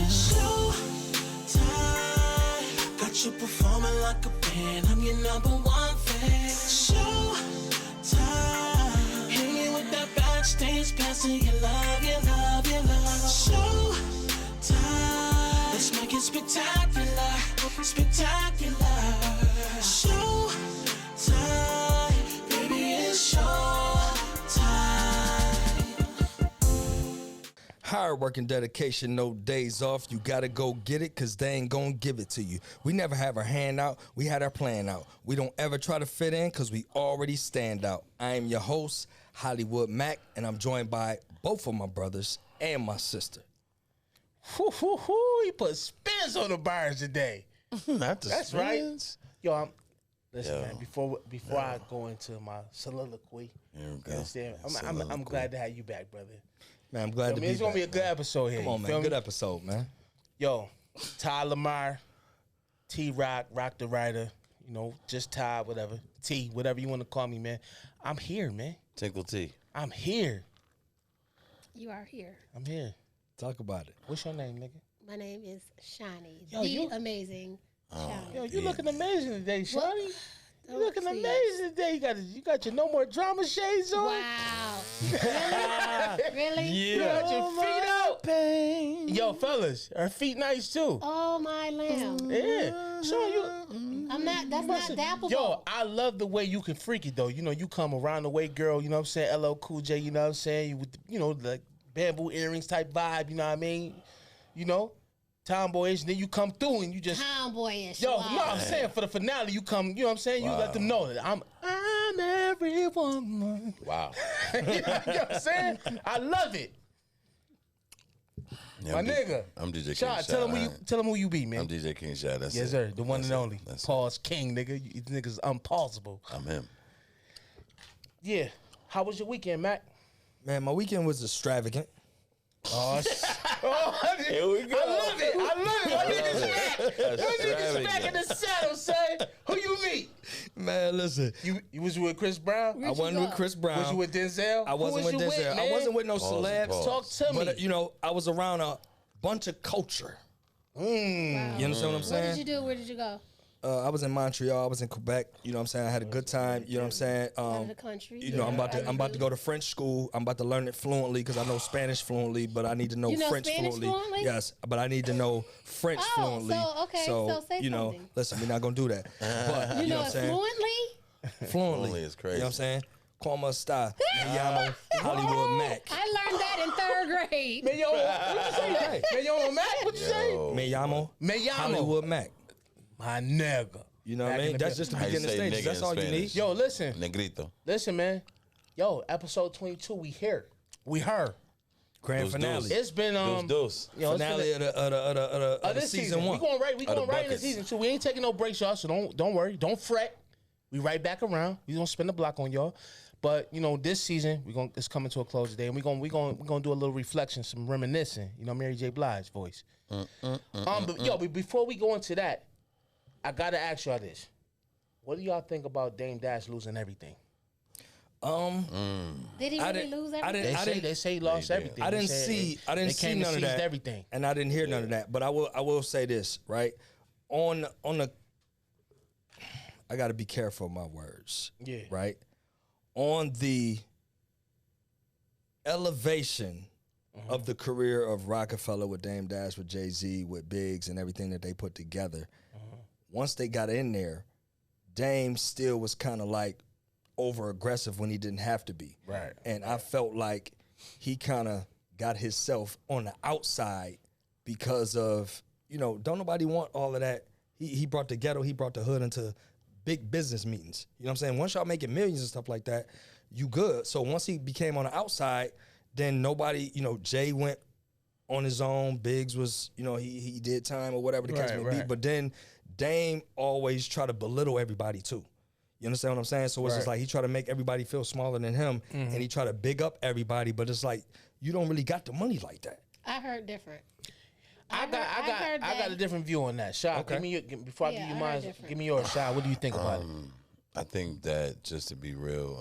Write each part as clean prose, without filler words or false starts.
Showtime. Got you performing like a band. I'm your #1 fan. Showtime. Hit me with that backstage passing. You love, you love, you love. Showtime. Let's make it spectacular, spectacular. Showtime. Baby, it's showtime. Hard work and dedication, no days off. You gotta go get it, cause they ain't gonna give it to you. We never have our hand out, we had our plan out. We don't ever try to fit in, cause we already stand out. I am your host, Hollywood Mac, and I'm joined by both of my brothers and my sister. He put spins on the bars today. Not the That's spins. right. Yo, listen, man. Before I go into my soliloquy, Here we go. you understand? I'm glad to have you back, brother. Man, I'm glad to be It's gonna back, be a good man. episode here. Come on, you man. feel Good me? episode, man. Yo, Ty Lamar, T Rock, Rock the Writer, you know, just Ty, whatever. T, whatever you want to call me, man. I'm here, man. Tinkle T. I'm here. You are here. I'm here. Talk about it. What's your name, nigga? My name is Shani. Yo, the you- amazing Shani. Yo, you looking amazing today, Shawty. You Don't looking see it. amazing today. You got your No More Drama shades on. Wow. Really? You got your feet out. Yo, fellas, her feet nice too. Oh my lamb. Yeah. So you. I'm not. That's not dappable. Yo, I love the way you can freak it though. You know, you come around the way, girl. You know what I'm saying? LL Cool J. You know what I'm saying? With like bamboo earrings type vibe. You know what I mean? You know, tomboyish. Then you come through and you just. Tomboyish. Yo, wow. no, I'm saying for the finale, you come. You know what I'm saying? You let them know that I'm every woman. Wow. You know what I'm saying? I love it. Yeah, My nigga. I'm DJ King Shot, Shot. tell him who you be, man. I'm DJ King Shot. That's Yes, it. sir. The one That's and it. only. That's it. Pause King, nigga. You niggas unpausable. I'm him. Yeah. How was your weekend, Mac? Man, my weekend was extravagant. Oh, Here we go. I love it. My niggas back. That's My niggas back in extravagant. the saddle, son. Who you meet? Man, listen. You was with Chris Brown? Where'd I you wasn't go? with Chris Brown. Was you with Denzel? I wasn't with Who was you Denzel. I man? wasn't with no Pause, celebs. pause. Talk to me. But, I was around a bunch of culture. Wow. You understand what I'm What saying? did you do? Where did you go? I was in Montreal. I was in Quebec. You know what I'm saying? I had a good time. You know what I'm saying? Out of the country. You know, I'm about to go to French school. I'm about to learn it fluently because I know Spanish fluently, but I need to know You know French Spanish fluently? Yes, but I need to know French Oh, fluently. so, okay, so say you know, something. listen, we're not gonna do that. But You know what I'm it saying? fluently? Fluently. Fluently is crazy. You know what I'm saying? Como esta? Me llamo Hollywood Mac. I learned that in 3rd grade. Man, yo, what you say? Hey. Man, yo, Mac, what you say? Yo. Me llamo Me llamo. Hollywood Mac. My nigga. You know what I Back in mean? the That's day. just the How you beginning say stages. nigga That's in all you Spanish? need. Yo, listen. Negrito. Listen, man. Yo, episode 22, we here. We her. Grand Deuce, finale. deuce. It's been Deuce. yo, it's Finale been of the this season one. We going right. We Of the going right in the buckets. season 2. We ain't taking no breaks, y'all. So don't worry. Don't fret. We right back around. We gonna spin the block on y'all. But you know, this season it's coming to a close today, and we gonna do a little reflection, some reminiscing. You know, Mary J. Blige's voice. But before we go into that, I gotta ask y'all this: what do y'all think about Dame Dash losing everything? Did he I really didn't- lose I everything? didn't- They say he lost They did. everything. I They didn't said see they see came and none of seized that, everything. and I didn't hear none of that. But I will say this, right? On the, I got to be careful of my words. Yeah. Right. On the elevation of the career of Rockefeller with Dame Dash, with Jay-Z, with Biggs, and everything that they put together. Once they got in there, Dame still was kind of like over aggressive when he didn't have to be. Right. And I felt like he kind of got himself on the outside because of, don't nobody want all of that. He brought the ghetto, he brought the hood into big business meetings. You know what I'm saying? Once y'all making millions and stuff like that, you good. So once he became on the outside, then nobody, Jay went on his own. Biggs was, he did time or whatever the case may be. But then Dame always try to belittle everybody too. You understand what I'm saying? So it's just like he try to make everybody feel smaller than him, and he try to big up everybody. But it's like you don't really got the money like that. I heard different. I heard got a different view on that. Shot, Okay. give me before I give you I heard mine. different. Give me yours, Shot. What do you think about it? I think that just to be real,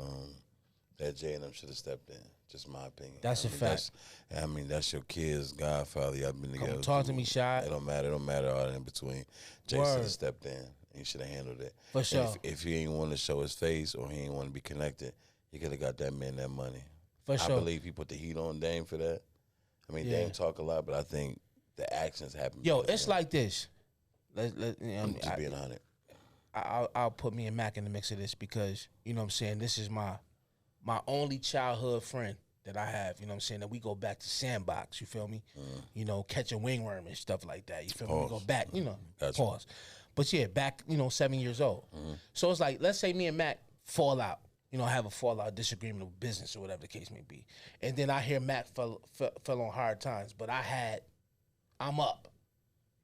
that Jay and them should have stepped in. Just my opinion. That's a fact. That's your kid's godfather. Y'all been together. Talk to me, Shy. It don't matter. All in between. Jay should have stepped in. He should have handled it. For sure. If he ain't want to show his face or he ain't want to be connected, he could have got that man that money. For sure. I believe he put the heat on Dame for that. I mean, Dame talk a lot, but I think the actions happen. Yo, it's like this. I'm just being honest. I'll put me and Mac in the mix of this because, you know what I'm saying, this is my only childhood friend that I have, you know what I'm saying, that we go back to Sandbox, you feel me? You know, catching wingworm and stuff like that, you feel me? We go back, you know, pause. But yeah, back, 7 years old. So it's like, let's say me and Mac fall out, have a fallout, disagreement of business or whatever the case may be. And then I hear Mac fell on hard times, but I'm up.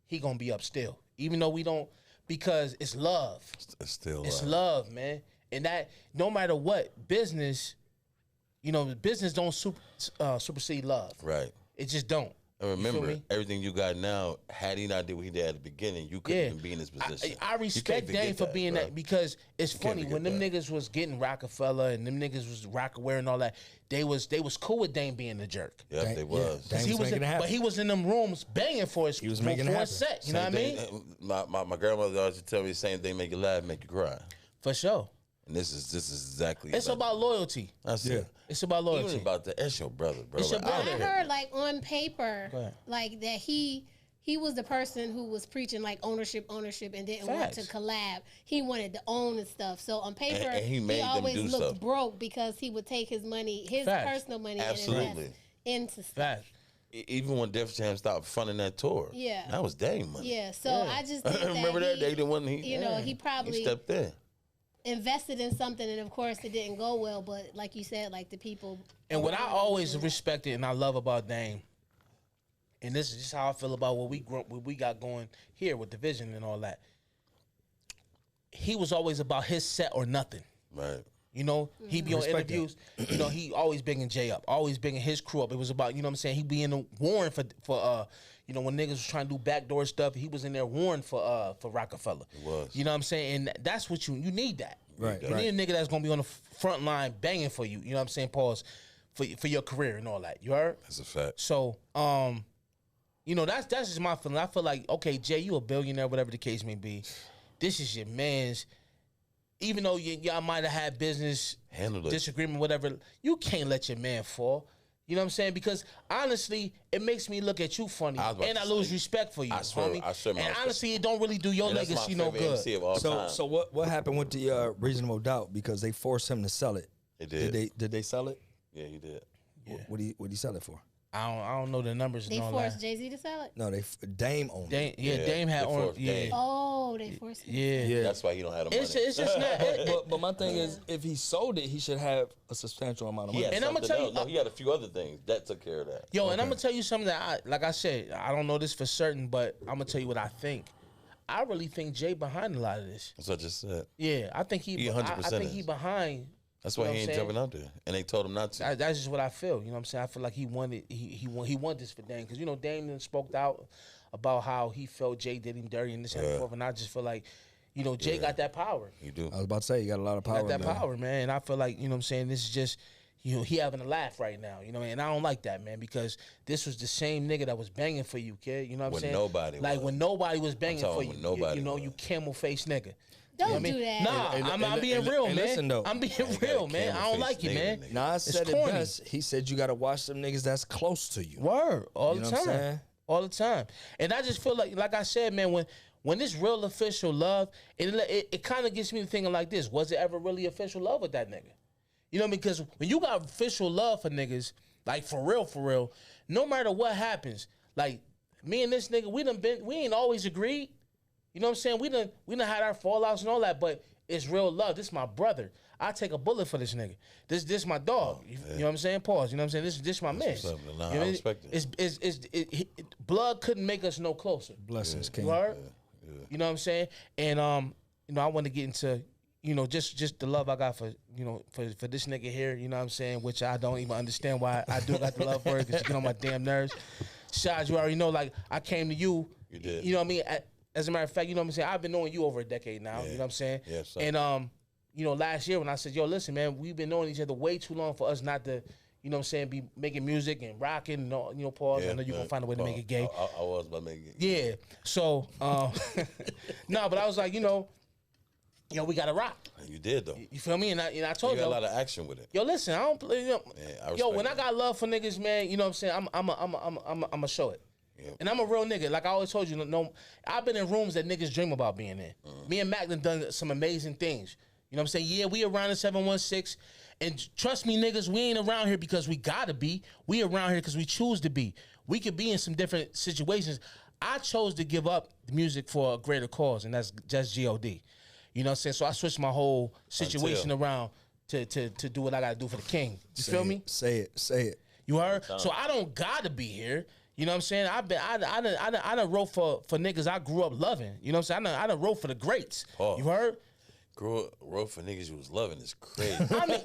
He gonna be up still. Even though we don't, because it's love. It's love, man. And that, no matter what, business, business don't supersede love. Right. It just don't. And remember, everything you got now, had he not did what he did at the beginning, you couldn't even be in this position. I respect Dame for being that because it's funny when them niggas was getting Rockefeller and them niggas was Rockaware and all that. They was cool with Dame being the jerk. Yeah, they was. But he was in them rooms banging for his set. You know what I mean? My grandmother always tell me the same thing: make you laugh, make you cry. For sure. And this is exactly. It's about loyalty. That's it. It's about loyalty. Even about that. That's your brother, bro. It's your brother. I heard like on paper, like that he was the person who was preaching like ownership, and didn't want to collab. He wanted to own and stuff. So on paper, and he always them do looked stuff. broke because he would take his money, his personal money, and invest into stuff. Even when Def Jam stopped funding that tour, that was Dame money. Yeah, so I just think that remember that they the one he probably stepped in. Invested in something, and of course it didn't go well. But like you said, like the people. And what I always respected and I love about Dame, and this is just how I feel about what we got going here with the vision and all that. He was always about his set or nothing. Right. He be on interviews. He always bigging Jay up, always bigging his crew up. It was about, what I'm saying, he be in the warring for when niggas was trying to do backdoor stuff, he was in there warring for Rockefeller. It was. You know what I'm saying? And that's what you need that. Right. You need a nigga that's gonna be on the front line banging for you. You know what I'm saying? Pause for your career and all that. You heard? That's a fact. So, that's just my feeling. I feel like, okay, Jay, you a billionaire, whatever the case may be. This is your man's. Even though y'all might have had business disagreement, whatever, you can't let your man fall. You know what I'm saying? Because honestly, it makes me look at you funny, and I lose respect for you, homie. And honestly, it don't really do your legacy no good. So what happened with the Reasonable Doubt? Because they forced him to sell it. They did. Did they sell it? Yeah, he did. Yeah. What did he sell it for? I don't know the numbers. They and all forced that. Jay-Z to sell it? No, Dame owned it. Dame had on. Yeah. Oh, they forced him. Yeah. That's why he don't have the money. It's just not. But my thing is, if he sold it, he should have a substantial amount of money. And I'm gonna tell you, no, he had a few other things that took care of that. Yo, and I'm gonna tell you something that like I said, I don't know this for certain, but I'm gonna tell you what I think. I really think Jay behind a lot of this. That's what I just said. Yeah, I think he 100% I think he behind. That's why he ain't jumping out there, and they told him not to. That's just what I feel. You know what I'm saying? I feel like he wanted this for Dame because Dame then spoke out about how he felt Jay did him dirty and this and forth, and I just feel like Jay got that power. You do. I was about to say, you got a lot of power. He got that power, man. And I feel like what I'm saying, this is just he having a laugh right now. And I don't like that, man, because this was the same nigga that was banging for you, kid. You know what I'm saying? When nobody was banging for you. You camel face nigga. Don't do that. Nah, I'm being real, man. Listen, though, I'm being real, man. I don't like it, man. Nas said it best. He said you got to watch some niggas that's close to you. Word. All You know the what I'm time. saying? All the time. And I just feel like I said, man, when it's real official love, it kind of gets me thinking like this. Was it ever really official love with that nigga? Because when you got official love for niggas, like for real, no matter what happens, like me and this nigga, we ain't always agreed. You know what I'm saying? We done had our fallouts and all that, but it's real love. This my brother. I take a bullet for this nigga. This my dog. You know what I'm saying? Pause. You know what I'm saying? This my man. I respect it. Blood couldn't make us no closer. Blessings, King. You know what I'm saying? And I want to get into just the love I got for for this nigga here. You know what I'm saying? Which I don't even understand why I do got the love for it because you get on my damn nerves. Shad, you already know. Like I came to you. You did. You know what I mean? As a matter of fact, you know what I'm saying? I've been knowing you over a decade now. You know what I'm saying? Yes, sir. And last year when I said, yo, listen, man, we've been knowing each other way too long for us not to, you know what I'm saying, be making music and rocking and all, pause. I know you're going to find a way to make it gay. I was about to make it. Yeah. So, no, but I was like, we got to rock. You did, though. You feel me? And I told you got a lot of action with it. Yo, listen, I don't play. When that. I got love for niggas, man, you know what I'm saying? I'm a show it. Yep. And I'm a real nigga. Like I always told you, I've been in rooms that niggas dream about being in. Me and Mac done some amazing things. You know what I'm saying? Yeah, we around the 716. And trust me, niggas, we ain't around here because we gotta be. We around here because we choose to be. We could be in some different situations. I chose to give up the music for a greater cause, and that's just G.O.D. You know what I'm saying? So I switched my whole situation around to do what I gotta do for the king. You feel me? Say it. You heard? So I don't gotta be here. You know what I'm saying? I done wrote for niggas I grew up loving. You know what I'm saying? I done wrote for the greats. Oh. You heard? Wrote for niggas you was loving is crazy. I mean,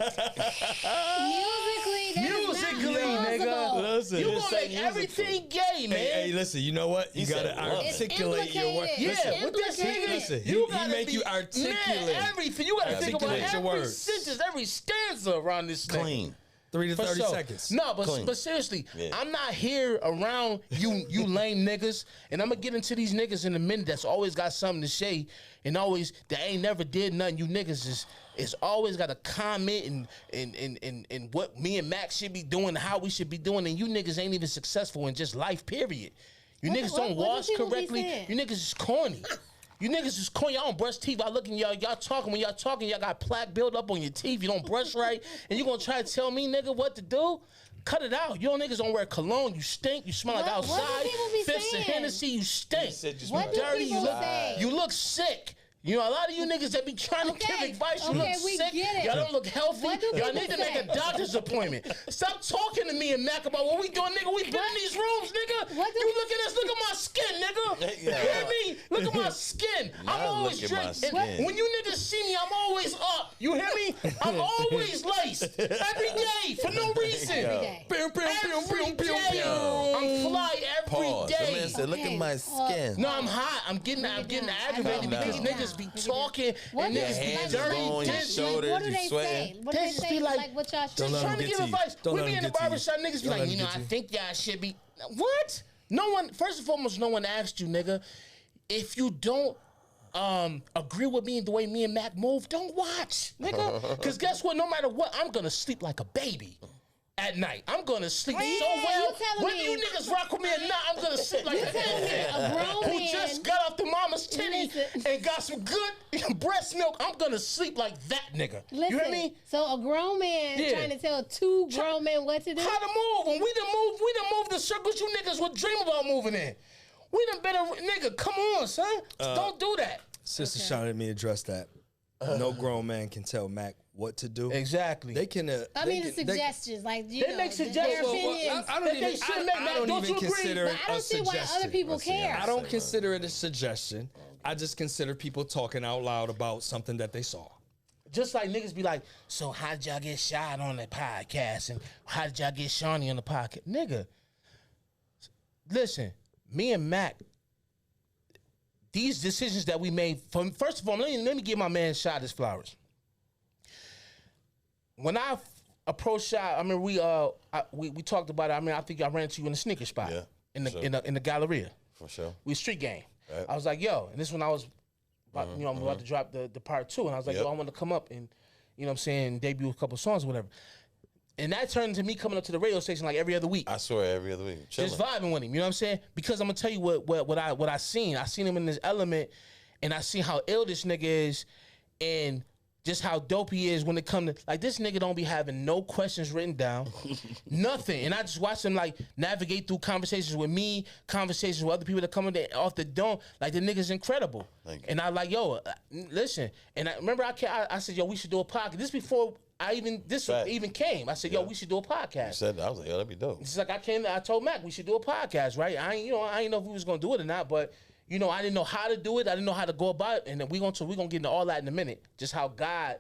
musically, nigga. Listen, you gonna make everything gay, man. Hey, listen, you know what? You gotta articulate your words. Yeah, with this nigga, you gotta make you articulate everything. You gotta think about your every words. sentence, every stanza around this thing. Clean. 3 to For 30 sure. seconds. No, but seriously, I'm not here around you lame niggas, and I'm gonna get into these niggas in a minute that's always got something to say, and always that ain't never did nothing. You niggas is always got a comment and what me and Max should be doing, how we should be doing, and you niggas ain't even successful in just life. Period. You niggas don't wash correctly. You niggas is corny. You niggas is corny. Y'all don't brush teeth. I look in y'all talking. When y'all talking, y'all got plaque built up on your teeth. You don't brush right. And you gonna try to tell me, nigga, what to do? Cut it out. You niggas don't wear cologne. You stink. You smell like outside. Fifths and Hennessy. You stink. What do dirty. people say? You look sick. You know, a lot of you niggas that be trying to give advice, you look sick. Y'all don't look healthy. Y'all need to make a doctor's appointment. Stop talking to me and Mac about what we doing, nigga. We been in these rooms, nigga. You look at us, look at my skin, nigga. You hear me? Look at my skin. I'm always drinking. When you niggas see me, I'm always up. You hear me? I'm always laced. Every day, for no reason. Every day. I'm fly every day. The man said, look at my skin. No, I'm hot. I'm getting aggravated because niggas be talking and niggas be dirty. What do they say? What do they say? Like what y'all should Just trying to give advice. We be in the barbershop, niggas be like, I think y'all should be. What? No one, first and foremost, no one asked you, nigga. If you don't agree with me and the way me and Mac move, don't watch, nigga. Because guess what? No matter what, I'm going to sleep like a baby. At night, I'm gonna sleep so well. Whether you niggas rock with me or not, I'm gonna sleep like a grown man who just got off the mama's titty and got some good breast milk. I'm gonna sleep like that nigga. Listen, you hear me? So a grown man trying to tell two grown men what to do? How to move. When we done moved the circles you niggas would dream about moving in. We done been nigga, come on, son. Don't do that. Sister Sean, let me address that. No grown man can tell Mac what to do. Exactly. They can. I mean, the suggestions, like you they make suggestions. I don't even consider it I don't see why other people care. I don't consider it a suggestion. I just consider people talking out loud about something that they saw. Just like niggas be like, so how did y'all get shot on the podcast? And how did y'all get Shawnee on the podcast? Nigga, listen, me and Mac, these decisions that we made, first of all, let me give my man Shot his flowers. When I approached Shot, I mean, we talked about it. I mean, I think I ran into you in the sneaker spot, in the Galleria. For sure. We street game. Right. I was like, yo, and this when I was, I'm about to drop the part 2, and I was like, yo, I want to come up and, you know what I'm saying, debut a couple songs or whatever. And that turned into me coming up to the radio station like every other week. I swear, every other week. Chilling. Just vibing with him, you know what I'm saying? Because I'm gonna tell you what I seen. I seen him in this element, and I seen how ill this nigga is, and just how dope he is when it comes to, like, this nigga don't be having no questions written down, nothing. And I just watch him, like, navigate through conversations with me, conversations with other people that come in off the dome. Like, the nigga's incredible. And I like, yo, listen. And I remember I said, yo, we should do a podcast. This before even came. I said, yo, we should do a podcast. You said that. I was like, yo, that'd be dope. It's like I told Mac we should do a podcast, right? I ain't know if we was gonna do it or not, but I didn't know how to do it. I didn't know how to go about it, and then we gonna get into all that in a minute. Just how God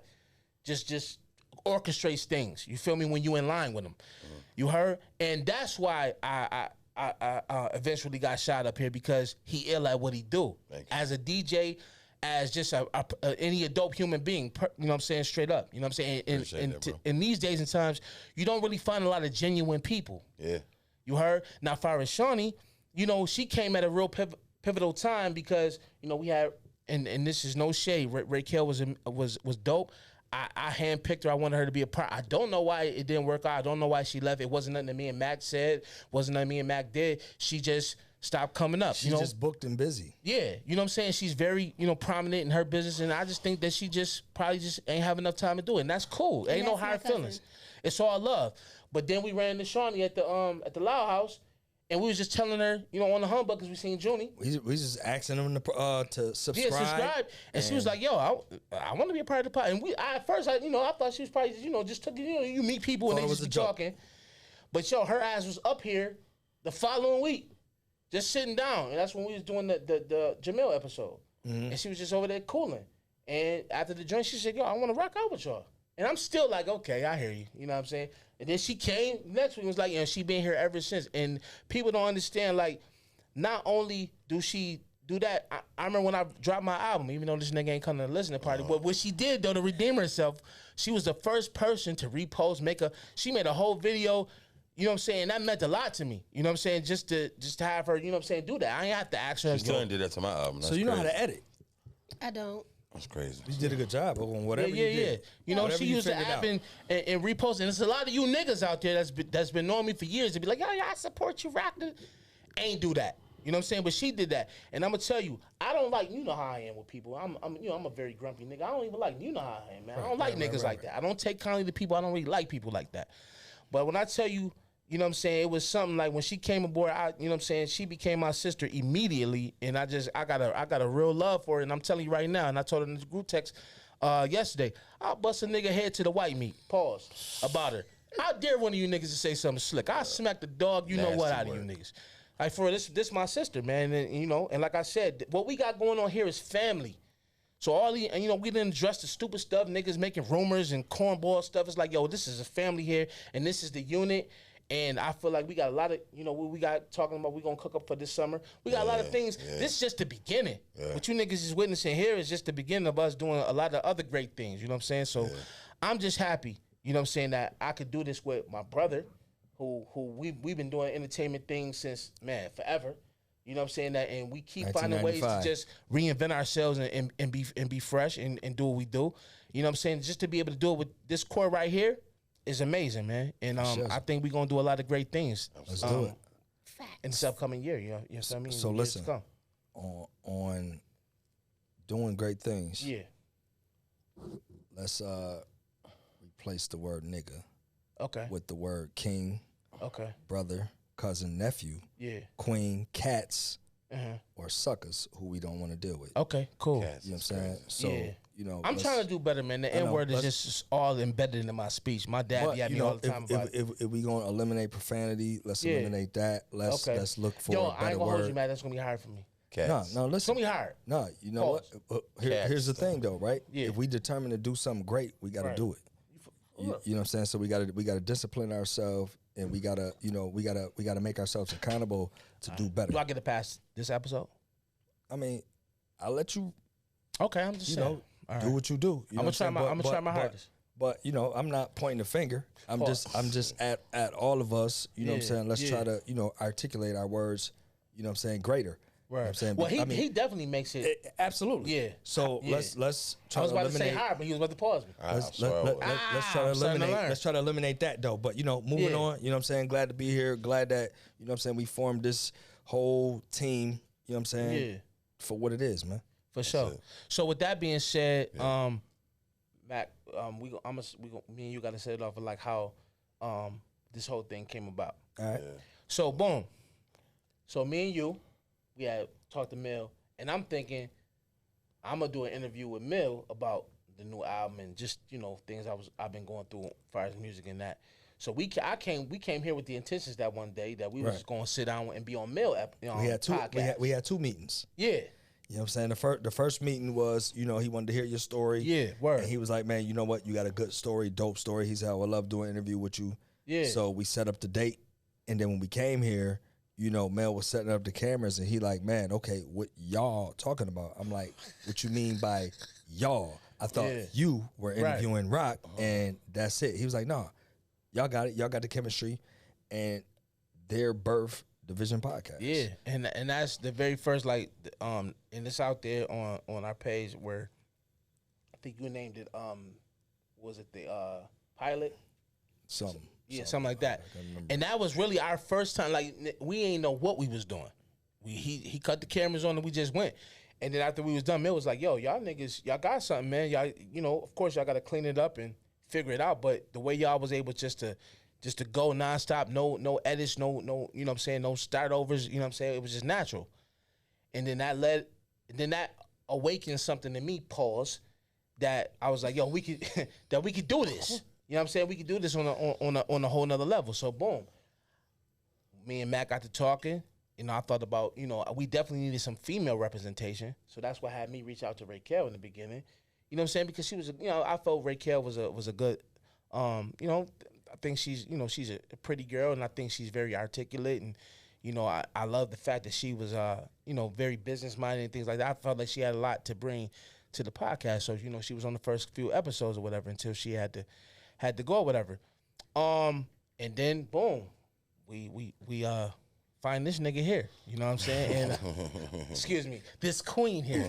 just orchestrates things. You feel me? When you in line with him, you heard, and that's why I eventually got Shot up here, because he ill at what he do as a DJ, as just any adult human being, you know what I'm saying, straight up. You know what I'm saying? In these days and times, you don't really find a lot of genuine people. Yeah. You heard? Now, far as Shawnee, you know, she came at a real pivotal time because, you know, we had, and this is no shade, Raquel was dope. I handpicked her. I wanted her to be a part. I don't know why it didn't work out. I don't know why she left. It wasn't nothing that me and Mac said. Wasn't nothing me and Mac did. She just stopped coming up. She's just booked and busy. Yeah, you know what I'm saying? She's very, you know, prominent in her business, and I just think that she just probably just ain't have enough time to do it, and that's cool. Ain't no hard feelings. It's all love. But then we ran into Shawnee at the Loud House, and we was just telling her, you know, on the humbug because we seen Junie. We just asking them to subscribe. Yeah, subscribe. And she was like, "Yo, I want to be a part of the pod." And at first, I thought she was probably, you know, just took, you know, you meet people and they just be talking. But yo, her ass was up here the following week, just sitting down, and that's when we was doing the Jamil episode, and she was just over there cooling. And after the joint, she said, "Yo, I want to rock out with y'all." And I'm still like, okay, I hear you. You know what I'm saying? And then she came next week and was like, you know, she been here ever since. And people don't understand, like, not only do she do that, I remember when I dropped my album, even though this nigga ain't coming to the listening party, but what she did, though, to redeem herself, she was the first person to repost, she made a whole video, you know what I'm saying? That meant a lot to me. You know what I'm saying? Just to have her, you know what I'm saying, do that. I ain't have to ask her. She still did that to my album. That's so you know crazy. how to edit. I don't. That's crazy. You did a good job on whatever you did. You know, she used the app and repost. And there's a lot of you niggas out there that's been knowing me for years to be like, yo, I support you, rock the. Ain't do that. You know what I'm saying? But she did that. And I'm going to tell you, I don't like, you know how I am with people. I'm a very grumpy nigga. I don't even like, you know how I am, man. I don't like niggas like that. I don't take kindly to people. I don't really like people like that. But when I tell you, you know what I'm saying, it was something like when she came aboard, you know what I'm saying, she became my sister immediately, and I got a real love for her, and I'm telling you right now, and I told her in the group text yesterday, I'll bust a nigga head to the white meat, pause, about her. How dare one of you niggas to say something slick? I'll smack the dog, you know what, out of you niggas. Like, for this my sister, man, and, you know, and like I said, what we got going on here is family. So and you know, we didn't address the stupid stuff, niggas making rumors and cornball stuff. It's like, yo, this is a family here, and this is the unit. And I feel like we got a lot of, you know, what we got talking about, we going to cook up for this summer. We got a lot of things. This is just the beginning. What you niggas is witnessing here is just the beginning of us doing a lot of other great things. You know what I'm saying? So I'm just happy, you know what I'm saying, that I could do this with my brother, who we've been doing entertainment things since, man, forever. You know what I'm saying? That, and we keep finding ways to just reinvent ourselves and be fresh and do what we do. You know what I'm saying? Just to be able to do it with this core right here is amazing, man. And I think we're gonna do a lot of great things. Let's do it. In this upcoming year, you know what I mean? So listen, on doing great things. Yeah. Let's replace the word nigga. Okay. With the word king. Okay. Brother, cousin, nephew. Yeah. Queen, cats, or suckers who we don't want to deal with. Okay, cool. Cats, you know what I'm saying? So you know, I'm trying to do better, man. The N word is just all embedded in my speech. My dad be at me all the time about it. If we gonna eliminate profanity, let's eliminate that. Let's look for a better I ain't gonna hold you, word. man. That's gonna be hard for me. Cats. No, listen. It's gonna be hard. No, you know what? Here's the thing, though, right? Yeah. If we determine to do something great, we got to do it. You know what I'm saying? So we got to discipline ourselves, and we gotta make ourselves accountable to do better. Do I get to pass this episode? I mean, I'll let you. Okay, I'm just saying. Do what you do. You I'm gonna try my hardest. But you know, I'm not pointing a finger. I'm just at all of us. You know what I'm saying? Let's try to articulate our words. You know what I'm saying? Greater. Right. You know what I'm saying? Well, he definitely makes it. Absolutely. Yeah. So let's try I was to about to say eliminate. hard, but he was about to pause me. Let's try to eliminate. Let's try to eliminate that though. But moving on. You know what I'm saying? Glad to be here. Glad that what I'm saying, we formed this whole team. You know what I'm saying? Yeah. For what it is, man. For sure. So with that being said, Mac, me and you got to set it off of like how this whole thing came about. All right. So boom. So me and you, we had talked to Mill, and I'm thinking I'm gonna do an interview with Mill about the new album and just things I've been going through as far as music and that. So we came here with the intentions that one day that we was going to sit down and be on Mill. We had two. Podcast. We had two meetings. Yeah. You know what I'm saying? The first meeting was, he wanted to hear your story. Yeah, word. And he was like, man, you know what? You got a good story, dope story. He said, I would love doing an interview with you. Yeah. So we set up the date. And then when we came here, you know, Mel was setting up the cameras and he like, man, okay, what y'all talking about? I'm like, what you mean by y'all? I thought you were interviewing Rock and that's it. He was like, no, y'all got it. Y'all got the chemistry and their birth Division podcast. Yeah, and that's the very first, like, and it's out there on our page where I think you named it, was it the pilot? Something like that. And that was really our first time. Like, we ain't know what we was doing. He cut the cameras on and we just went. And then after we was done, Mill was like, yo, y'all niggas, y'all got something, man. Y'all, you know, of course y'all got to clean it up and figure it out. But the way y'all was able just to go nonstop, no edits, no, you know what I'm saying, no start overs, you know what I'm saying? It was just natural. And then that awakened something in me, pause, that I was like, yo, we could do this. You know what I'm saying? We could do this on a whole nother level. So boom. Me and Matt got to talking. You know, I thought about, you know, we definitely needed some female representation. So that's what had me reach out to Raquel in the beginning. You know what I'm saying? Because she was, you know, I felt Raquel was a good, you know, I think she's a pretty girl, and I think she's very articulate, and you know, I love the fact that she was you know, very business minded and things like that. I felt like she had a lot to bring to the podcast. So, you know, she was on the first few episodes or whatever until she had to go or whatever. And then boom, we find this nigga here. You know what I'm saying? And excuse me, this queen here.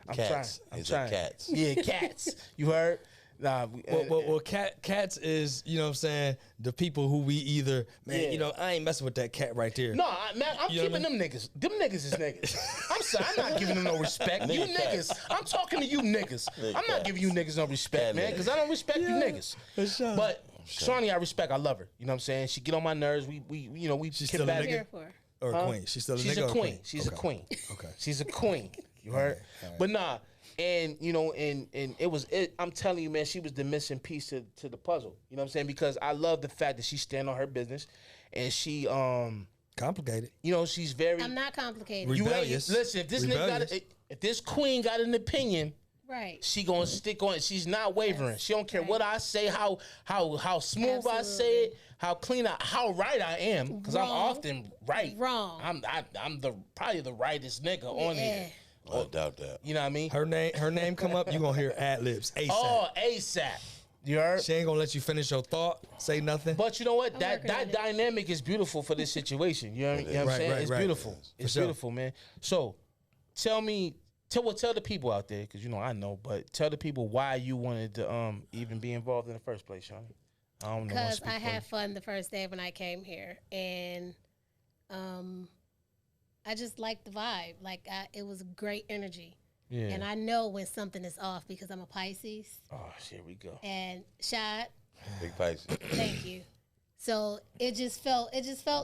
I'm Cats. trying. Cats. Yeah, cats. You heard? Nah, well, cats is, you know what I'm saying, the people who we either, man, you know, I ain't messing with that cat right there. No, man, I'm keeping them niggas. Them niggas is niggas. I'm sorry, I'm not giving them no respect. You niggas, I'm talking to you niggas. I'm not giving you niggas no respect, man, because I don't respect you niggas. For sure. But Shawnee, I respect. I love her. You know what I'm saying? She get on my nerves. We you know, we She's get still a back. nigga? Or a queen? She's still a She's nigga a or queen. She's a Okay. queen. Okay. She's a queen. You heard? Right. But nah. And you know, and it was. I'm telling you, man, she was the missing piece to the puzzle. You know what I'm saying? Because I love the fact that she stand on her business, and she complicated. You know, she's very. I'm not complicated. Rebellious. Listen, if this nigga if this queen got an opinion, right, she gonna stick on it. She's not wavering. She don't care what I say, how smooth I say it, how clean how right I am, because I'm often right. Wrong. I'm probably the rightest nigga on here. I doubt that. You know what I mean? Her name come up, you gonna hear ad libs ASAP. Oh, ASAP. You heard? She ain't gonna let you finish your thought, say nothing. But you know what? That dynamic is beautiful for this situation. You know what I'm saying? It's beautiful. It's beautiful, man. So tell the people out there, because you know I know, but tell the people why you wanted to even be involved in the first place, Shawnee. I don't know. Because I had fun the first day when I came here, and I just liked the vibe. Like, it was great energy. Yeah. And I know when something is off because I'm a Pisces. Oh, here we go. And Shad. Big Pisces. Thank you. So it just felt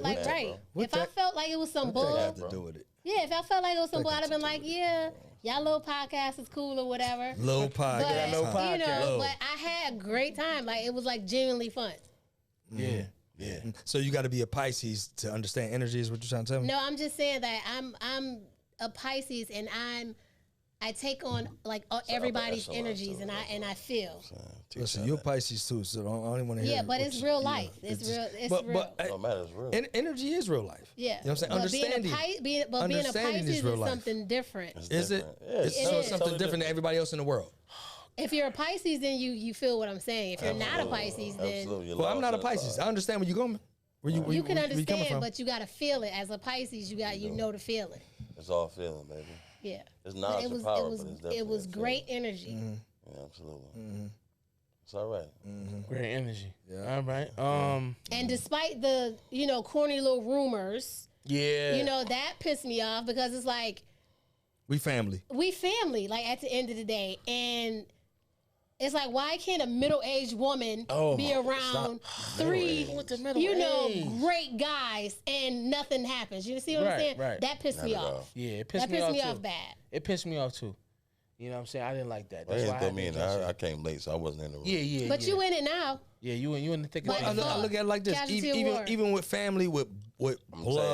like that, right. What If that- I felt like it was some What bull, that have to do with it? yeah, if I felt like it was some bull, I'd have been like, yeah, y'all little podcast is cool or whatever. Low podcast. But, you know, but I had a great time. Like, it was like genuinely fun. Yeah. Yeah. So you got to be a Pisces to understand energy, is what you're trying to tell me? No, I'm just saying that I'm a Pisces, and I take on like everybody's energies, and I feel. Listen, you're Pisces too, so I don't want to hear. Yeah, but it's real life. It's real. It's real. But No matter, it's real. energy is real life. Yeah. You know what I'm saying? But Understanding. being a Understanding Pisces is real is life. something different. Is it? Yeah, It's something totally different than everybody else in the world. If you're a Pisces, then you feel what I'm saying. If you're not a Pisces, then Absolutely. Well, I'm not a Pisces. I understand where you're going. Where you you can where you coming understand, from. but you got to feel it. As a Pisces, you know the feeling. It's all feeling, baby. Yeah. It's But knowledge and power, but it's definitely it was a great energy. Mm-hmm. Yeah, absolutely. It's all right. Great energy. Yeah. All right. And despite the corny little rumors, Yeah. that pissed me off because it's like We family. we family. Like at the end of the day, and it's like, why can't a middle-aged woman be around three, great guys and nothing happens? You see what I'm saying? Right. That pissed me off. Yeah, it pissed That me pissed off me too. off bad. It pissed me off too. You know what I'm saying? I didn't like that. They That's didn't why I throw had me to in. address it. I came late, so I wasn't in the room. Yeah. But you in it now. Yeah, you in the thick of But it. I look at it like this. Casualty of war. Even with family, with blood,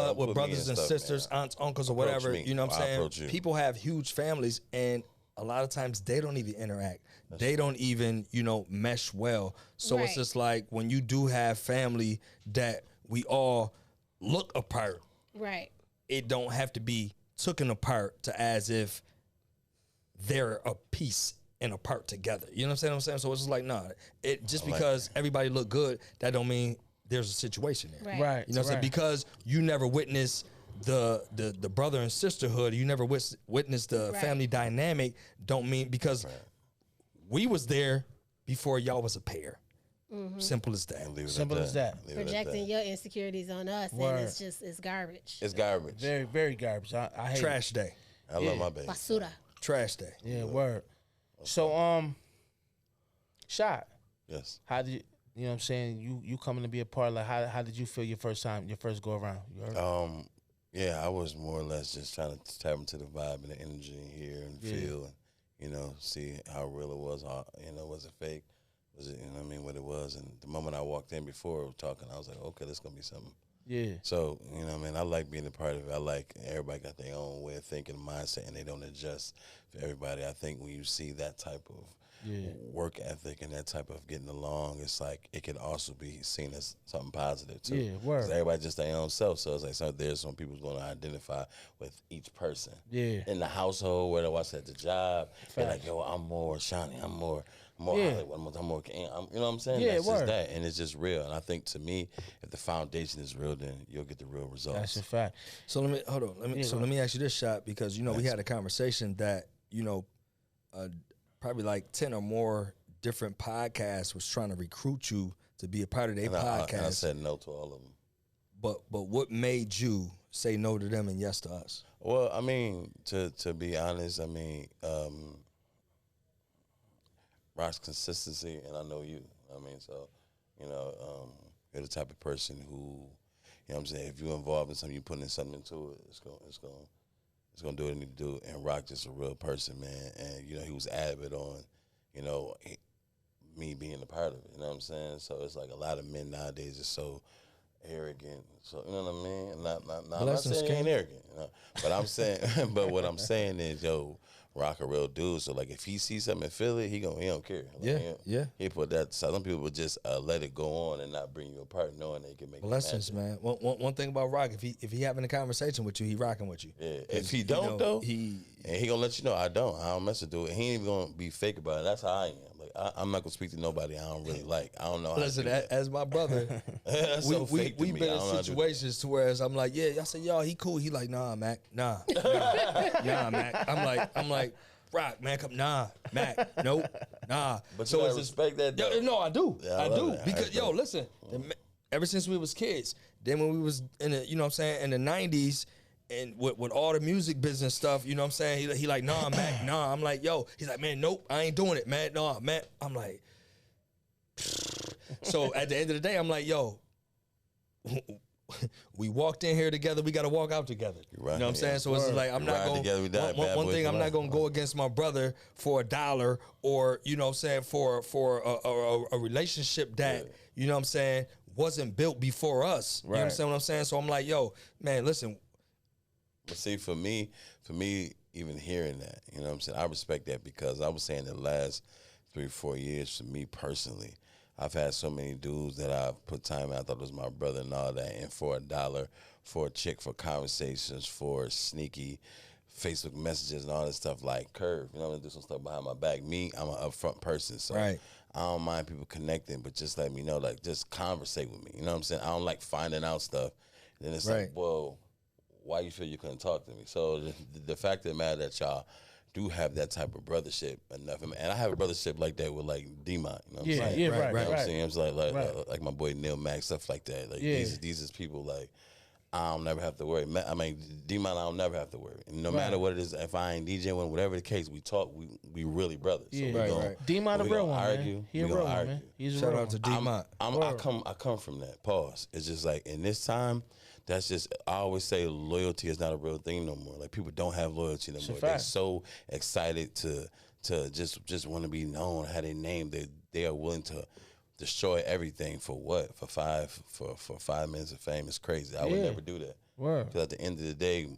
put with me brothers in and stuff, sisters, man. aunts, uncles, or Approach whatever. me. You know what I I'm saying? approach you. People have huge families, and a lot of times they don't even interact. They don't even, mesh well. So it's Right. just like when you do have family that we all look apart, Right. it don't have to be taken apart to as if they're a piece and a part together. You know what I'm saying? So it's just like, nah, it just because everybody look good, that don't mean there's a situation there. Right. You know what I'm saying? Because you never witnessed the brother and sisterhood, you never witnessed the family dynamic, don't mean because we was there before y'all was a pair. Simple as that. Simple as that. Projecting your insecurities on us, and it's garbage. It's garbage. Very, very garbage. I hate Trash day. I love my baby. Basura. Trash day. Yeah, word. So, Shot. Yes. How did you know what I'm saying? You coming to be a part, like how did you feel your first go around? You heard? Yeah, I was more or less just trying to tap into the vibe and the energy in here and feel and, you know, see how real it was, was it fake? Was it, you know what I mean, what it was. And the moment I walked in before talking, I was like, okay, this going to be something. Yeah. So, you know what I mean, I like being a part of it. I like everybody got their own way of thinking, mindset, and they don't adjust for everybody. I think when you see that type of work ethic and that type of getting along, it's like it can also be seen as something positive too. Yeah, word. 'Cause everybody just their own self. So it's like there's some people's going to identify with each person. Yeah. In the household, whether it's at the job, they're like, yo, I'm more Shawnee, I'm more Hollywood, I'm more, you know what I'm saying? Yeah, That's word. just that, and it's just real. And I think to me, if the foundation is real, then you'll get the real results. That's a fact. So let me ask you this, Shot, because we had a conversation that probably like 10 or more different podcasts was trying to recruit you to be a part of their podcast. And I said no to all of them. But what made you say no to them and yes to us? Well, I mean, to be honest, I mean, Rock's consistency, and I know you. I mean, so, you're the type of person who, you know what I'm saying, if you're involved in something, you putting something into it, it's gonna do what it need to do. And Rock just a real person, man. And, he was adamant on, me being a part of it, you know what I'm saying? So it's like a lot of men nowadays are so arrogant. So, you know what I mean? I'm not saying he ain't arrogant, but I'm saying, but what I'm saying is, Rock a real dude. So like if he sees something and feel it, he don't care. Like, he put that. Some people would just let it go on and not bring you apart, knowing they can make blessings, man. One thing about Rock, if he having a conversation with you, he rocking with you. Yeah. If he don't he gonna let you know I don't mess with it. He ain't even gonna be fake about it. That's how I am. Like I'm not gonna speak to nobody I don't really like. I don't know. Listen, as my brother, we've been in situations to where I'm like, I said, y'all, he cool. He like, nah, Mac, nah, Mac. I'm like, Rock, man, come, nah, Mac, nope, nah. But so it's respect that. No, I do, Yeah, I do, that. because listen, ever since we was kids, then when we was in the, what I'm saying, in the '90s. And with all the music business stuff, you know what I'm saying? He like, nah, Mac, nah. I'm like, yo. He's like, man, nope, I ain't doing it, man. Nah, man. I'm like, so at the end of the day, I'm like, yo, we walked in here together. We got to walk out together. Right, you know what I'm saying? So it's like, I'm not going to, one thing, I'm not going to go against my brother for $1 or, you know what I'm saying, for a relationship that, you know what I'm saying, wasn't built before us. You understand what I'm saying? So I'm like, yo, man, listen. But see, for me, even hearing that, you know what I'm saying, I respect that because I was saying the last 3 or 4 years, for me personally, I've had so many dudes that I've put time in. I thought it was my brother and all that, and for $1, for a chick, for conversations, for sneaky Facebook messages and all this stuff like Curve. You know, I'm gonna do some stuff behind my back. Me, I'm an upfront person, so I don't mind people connecting, but just let me know, like, just conversate with me. You know what I'm saying? I don't like finding out stuff. And then it's like, well, why you feel you couldn't talk to me? So the fact of the matter that y'all do have that type of brothership enough, and I have a brothership like that with like D-Mont, you know what I'm saying? Yeah, right. You know what I'm saying? It's like my boy Neil Mack, stuff like that. Like these is people like I don't never have to worry. I mean, D-Mont, I don't never have to worry. And no matter what it is, if I ain't DJing, whatever the case, we talk. We really brothers. So D-Mont a real one, argue, man. He a real one, man. He's a real one. Shout out to D-Mont. I come from that. Pause. It's just like in this time. That's just, I always say loyalty is not a real thing no more. Like people don't have loyalty no more. They're so excited to just want to be known, have their name. They are willing to destroy everything for what? For 5 minutes of fame. It's crazy. I would never do that. Because at the end of the day,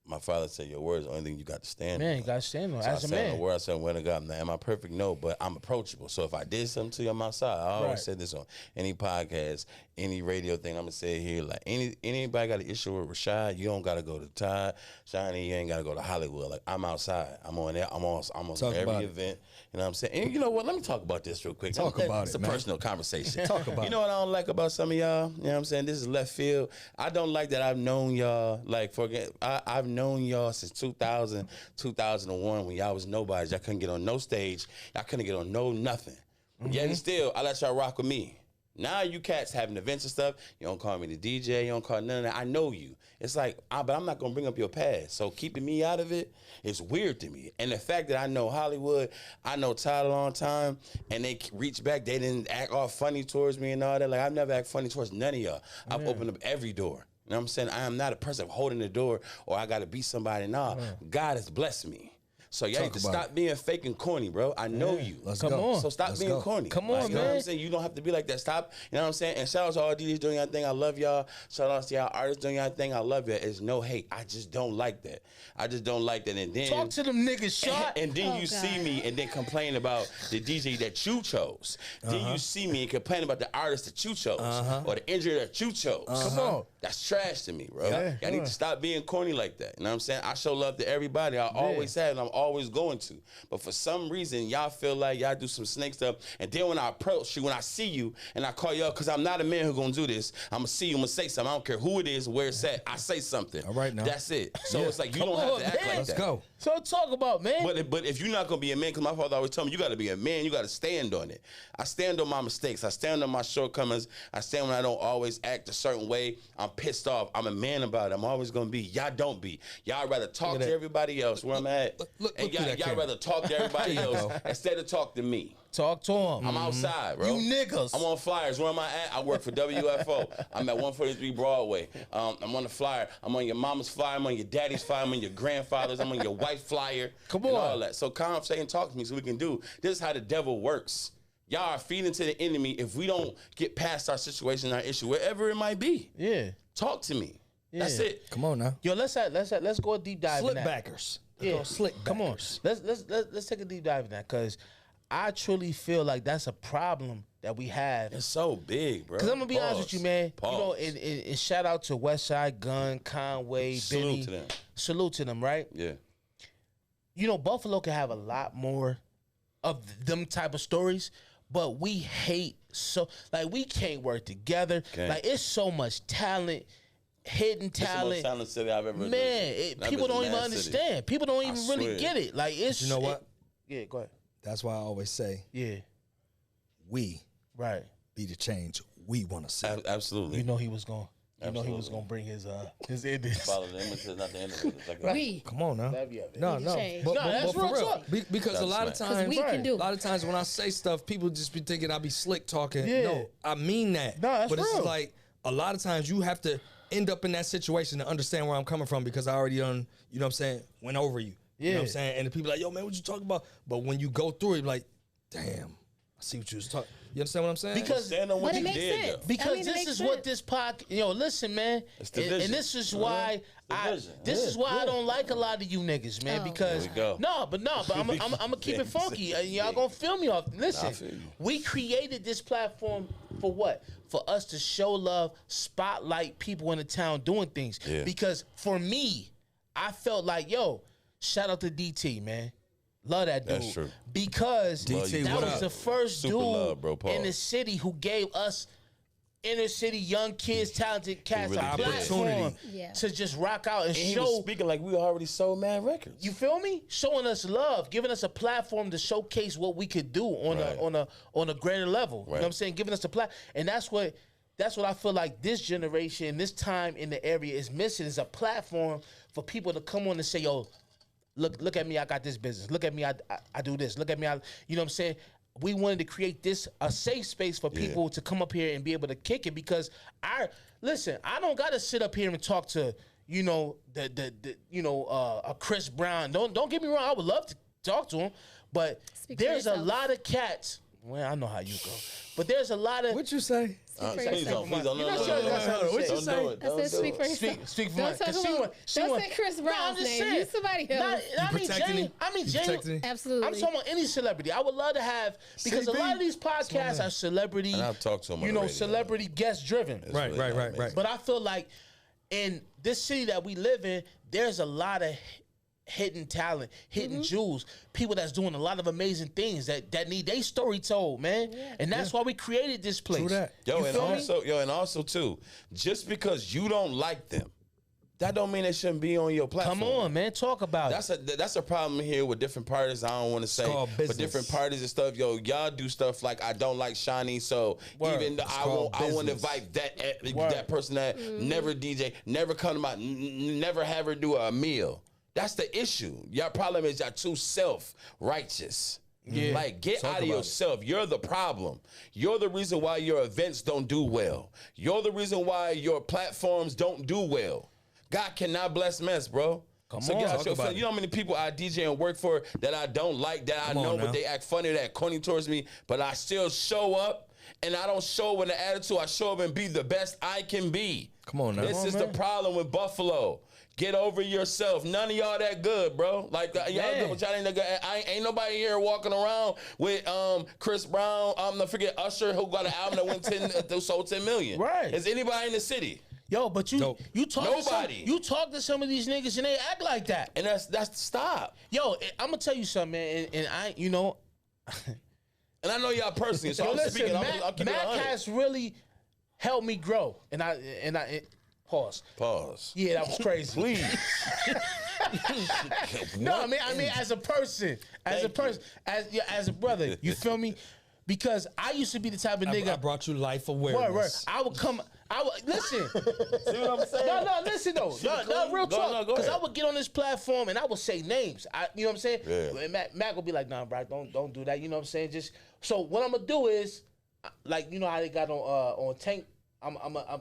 my father said, your word is the only thing you got to stand Man, on. you got to stand on So as I a said, man. the word, I said, when to God, now, am I perfect? No, but I'm approachable. So if I did something to you, I'm outside. I always Right. said this on any podcast, any radio thing, I'm going to say it here. Like, anybody got an issue with Rashad, you don't got to go to Todd, Shiny, you ain't got to go to Hollywood. Like, I'm outside. I'm on there. I'm on Talk every about it. event. You know what I'm saying? And you know what? Let me talk about this real quick. Talk about it's it, a man. personal conversation. Talk about You know what I don't like about some of y'all? You know what I'm saying? This is left field. I don't like that I've known y'all, like, I've known y'all since 2000, 2001 when y'all was nobodies. Y'all couldn't get on no stage. Y'all couldn't get on no nothing. Yet still, I let y'all rock with me. Now you cats having events and stuff. You don't call me the DJ. You don't call none of that. I know you. It's like, but I'm not going to bring up your past. So keeping me out of it is weird to me. And the fact that I know Hollywood, I know Todd a long time, and they reach back, they didn't act all funny towards me and all that. Like, I've never acted funny towards none of y'all. I've opened up every door. You know what I'm saying? I am not a person holding the door or I got to be somebody. Nah, God has blessed me. So y'all need to stop being fake and corny, bro. I know you. Let's Come go. on. So stop Let's being go. corny. Come on, You know what man. I'm saying? You don't have to be like that. Stop. You know what I'm saying? And shout out to all DJs doing your thing. I love y'all. Shout out to y'all artists doing your thing. I love you. It's no hate. I just don't like that. I just don't like that. And then Talk to them niggas, shot. and then Oh, you God. see me and then complain about the DJ that you chose. Then you see me and complain about the artist that you chose or the injury that you chose. Come on. That's trash to me, bro. Yeah. Y'all need to stop being corny like that. You know what I'm saying? I show love to everybody. I always have and I'm always going to. But for some reason, y'all feel like y'all do some snake stuff. And then when I approach you, when I see you and I call you up, because I'm not a man who's going to do this, I'm going to see you, I'm going to say something. I don't care who it is, where it's at. I say something. All right now. That's it. So it's like you Come don't have on, to act man. like Let's that. go. So talk about, man. But if you're not gonna be a man, because my father always told me you got to be a man, you got to stand on it. I stand on my mistakes. I stand on my shortcomings. I stand when I don't always act a certain way. I'm pissed off. I'm a man about it. I'm always gonna be. Y'all don't be. Y'all rather talk to everybody else where I'm at, look and through that y'all camera. rather talk to everybody There you else go. instead of talk to me. Talk to him. I'm outside, bro. You niggas. I'm on flyers. Where am I at? I work for WFO. I'm at 143 Broadway. I'm on the flyer. I'm on your mama's flyer. I'm on your daddy's flyer. I'm on your grandfather's. I'm on your wife's flyer. Come and on. all that. So come say and talk to me so we can do. This is how the devil works. Y'all are feeding to the enemy if we don't get past our situation, our issue, wherever it might be. Yeah. Talk to me. That's it. Come on now. Yo, let's go a deep dive in that. Slickbackers. Yeah, Slick come on. backers. Let's take a deep dive in that because I truly feel like that's a problem that we have. It's so big, bro. Because I'm gonna be honest with you, man. Pause. You know, and shout out to Westside Gun, Conway, Salute Benny. to them. Salute to them, right? Yeah. You know, Buffalo can have a lot more of them type of stories, but we hate we can't work together. Can't. Like it's so much talent, hidden It's the most talent. talented city I've ever Man, lived in. people That don't bitch even a mad city. understand. People don't even really swear. get it. Like it's You know what? Yeah, go ahead. That's why I always say Yeah, we right. be the change we want to see. Absolutely. You know he was going. You know he was gonna bring his endings. Follow the image is not the end of it. It's like We. Come on now. That'd be it. No, Need no. to change. But, No, but, that's but for real real. talk. Because a That's lot of right. times, we can do. a lot of times when I say stuff, people just be thinking I be slick talking. Yeah. No, I mean that. No, that's but it's real. like a lot of times you have to end up in that situation to understand where I'm coming from because I already done, you know what I'm saying, went over you. You know what I'm Yeah. saying? And the people like, yo, man, what you talking about? But when you go through it, like, damn, I see what you was talking. You understand what I'm saying? Because stand on what But it you makes did, sense. though. Because I mean, it this makes is what sense. this podcast. Yo, listen, man, It's the and vision. this is why vision. this is why I don't like a lot of you niggas, man. Oh. Because There we go. but I'm gonna keep it funky. Y'all gonna feel me off. Listen, feel you. we created this platform for what? For us to show love, spotlight people in the town doing things. Yeah. Because for me, I felt like, yo, shout out to DT, man. Love that dude. That's true. Because DT, that what was up? the first Super dude love, bro. Pause. in the city who gave us inner city young kids, talented cats really a did. platform Opportunity. Yeah. to just rock out and And he show. was speaking like we already sold mad records. You feel me? Showing us love, giving us a platform to showcase what we could do on Right. a greater level. You know Right. what I'm saying? Giving us a and that's what I feel like this generation, this time in the area is missing is a platform for people to come on and say, yo, look at me, I got this business. Look at me, I do this. Look at me, you know what I'm saying? We wanted to create a safe space for people to come up here and be able to kick it because I don't gotta sit up here and talk to, you know, a Chris Brown. Don't get me wrong, I would love to talk to him, but Speak for there's a yourself. lot of cats Well, I know how you go. But there's a lot of... What you say? Please don't. You know, No. What you say? Do it. I said speak for yourself. Speak for Don't myself. talk about, don't say Chris Brown's name. Use somebody else. I mean, protecting Jay. him? I mean, You Jay. protecting him? Absolutely. I'm talking about any celebrity. I would love to have, because a CB. lot of these podcasts are celebrity, And I've talked to him on you the know, radio. celebrity guest driven. It's Right, really right. amazing. But I feel like in this city that we live in, there's a lot of hidden talent, hidden jewels, people that's doing a lot of amazing things that need their story told, man. And that's why we created this place. True that. Yo, You and feel me? also too, just because you don't like them, that don't mean they shouldn't be on your platform. Come on, man, talk about it. That's a problem here with different parties. I don't want to say, called but business. different parties and stuff. Yo, y'all do stuff like I don't like Shawnee, so Word. even though I called want to business. invite that Word. that person that never DJ, never come to my, never have her do a meal. That's the issue. Your problem is y'all too self-righteous. Yeah. Like, get Talk out of about it. yourself. You're the problem. You're the reason why your events don't do well. You're the reason why your platforms don't do well. God cannot bless mess, bro. Come So on. get out Talk your about feelings. it. You know how many people I DJ and work for that I don't like, that I Come know, on but now. they act funny, that corny towards me, but I still show up, and I don't show up with an attitude. I show up and be the best I can be. Come on now. This is the problem with Buffalo. Get over yourself. None of y'all that good, bro. Like y'all Man. good, but y'all ain't that good. Ain't nobody here walking around with Chris Brown. Don't forget Usher, who got an album that went sold 10 million. Right. Is anybody in the city? Yo, but Dope. you talk Nobody. you talk to some of these niggas and they act like that. And that's stop. Yo, I'm gonna tell you something, man. And I, you know, And I know y'all personally, so yo, I'm listen, speaking. Mac, I'm keeping it Mac 100. has really helped me grow. And pause. Pause. Yeah, that was crazy. Please. No, I mean, as a person, as a brother, you feel me? Because I used to be the type of nigga. I brought you life awareness. Word. I would listen. See what I'm saying? No, listen though. No, real Go talk. ahead. Because I would get on this platform and I would say names. You know what I'm saying? Yeah. And Mac would be like, "Nah, bro, don't do that." You know what I'm saying? Just so what I'm gonna do is, like, you know how they got on Tank. I'm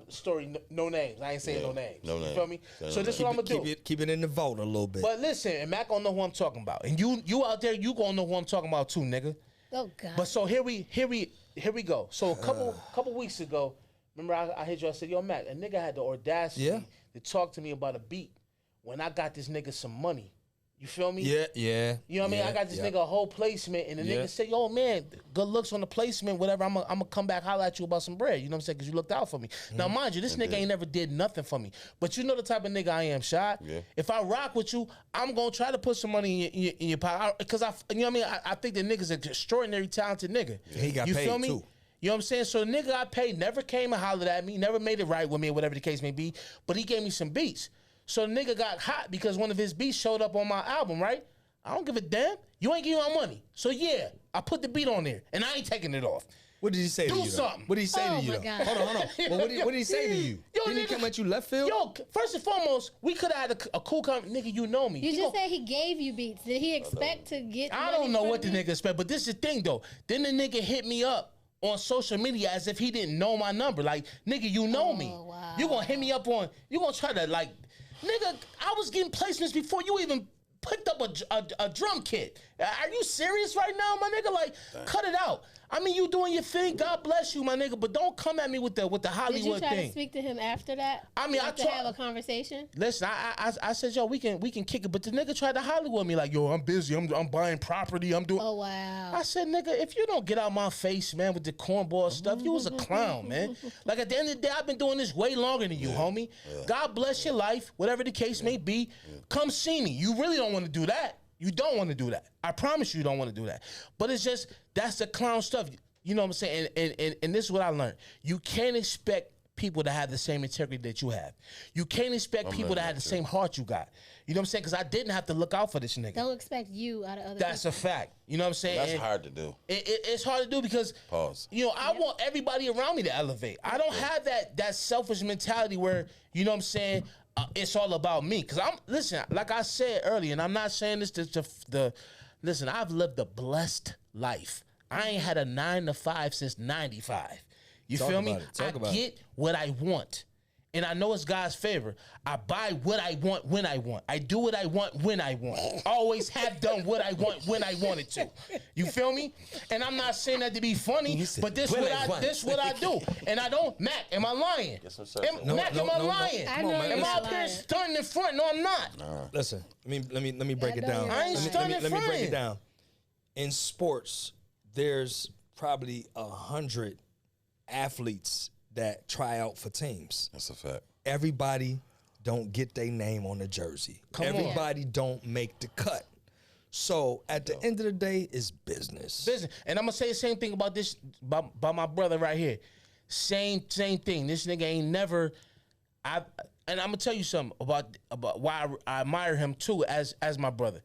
story no names. I ain't saying Yeah, no names. no You names. feel me? Say So no this is what I'm gonna do. Keep it in the vault a little bit. But listen, and Mac gonna know who I'm talking about, and you out there, you gonna know who I'm talking about too, nigga. Oh God. But so here we go. So a couple weeks ago, remember I hit you. I said, "Yo, Mac, a nigga had the audacity Yeah. to talk to me about a beat when I got this nigga some money." You feel me? yeah. You know what I mean? I got this nigga a whole placement, and the Yeah. nigga said, "Yo, man, good looks on the placement, whatever. I'm gonna come back holler at you about some bread." You know what I'm saying? Because you looked out for me. Now, mind you, this nigga ain't never did nothing for me. But you know the type of nigga I am, Shot. Yeah. If I rock with you, I'm gonna try to put some money in your pocket because you know what I mean. I think the nigga's an extraordinary talented nigga. He got you paid, feel me? too. You know what I'm saying? So the nigga I paid never came and hollered at me, never made it right with me, or whatever the case may be. But he gave me some beats. So the nigga got hot because one of his beats showed up on my album, right? I don't give a damn. You ain't giving my money. So yeah, I put the beat on there, and I ain't taking it off. What did he say to Do you? though? something. What did he say Oh to you? my though? God. Hold on. Well, what did he say to you? Yo, Didn't he nigga. come at you left field? Yo, first and foremost, we could have had a cool conversation. Nigga, you know me. You He just gon- said he gave you beats. Did he expect to get? I money don't know from what the you? nigga expect, but this is the thing though. Then the nigga hit me up on social media as if he didn't know my number. Like, nigga, you know me. Wow. You gonna hit me up on, you gonna try to like, nigga, I was getting placements before you even picked up a drum kit. Are you serious right now, my nigga? Like, cut it out. I mean, you doing your thing. God bless you, my nigga. But don't come at me with the Did you Hollywood try thing. to speak to him after that? I mean, Like I to have a conversation. Listen, I said, yo, we can kick it, but the nigga tried to Hollywood me like, yo, I'm busy, I'm buying property, I'm doing. Oh wow. I said, nigga, if you don't get out my face, man, with the cornball stuff, you was a clown, man. Like, at the end of the day, I've been doing this way longer than you, homie. God bless your life, whatever the case may be. Come see me. You really don't want to do that. You don't want to do that. I promise you don't want to do that. But it's just, that's the clown stuff. You know what I'm saying? And this is what I learned. You can't expect people to have the same integrity that you have. You can't expect people to have the same heart you got. You know what I'm saying? Because I didn't have to look out for this nigga. Don't expect you out of other That's people. a fact. You know what I'm saying? That's And hard to do. it's hard to do because, Pause. you know, I want everybody around me to elevate. I don't have that selfish mentality where, you know what I'm saying, it's all about me. Because listen, like I said earlier, and I'm not saying this listen, I've lived a blessed life. I ain't had a 9 to 5 since 95. You Talk feel me? about it. Talk about I get what I want. and I know it's God's favor. I buy what I want when I want. I do what I want when I want. Always have done what I want when I wanted to. You feel me? And I'm not saying that to be funny, but this what I do. And I don't. Mac, am I lying? Yes, sir. Mac, am I lying? I know Am you're I up here lying. stunning in front? No, I'm not. Listen, let me break it know down. you're I ain't stunning Let me break friend. it down. In sports, there's probably 100 athletes that try out for teams. That's a fact. Everybody don't get their name on the jersey. Come on. Everybody don't make the cut. So at the end of the day, it's business. Business. And I'm gonna say the same thing about this about my brother right here. Same thing. This nigga ain't never. And I'm gonna tell you something about why I admire him too as my brother.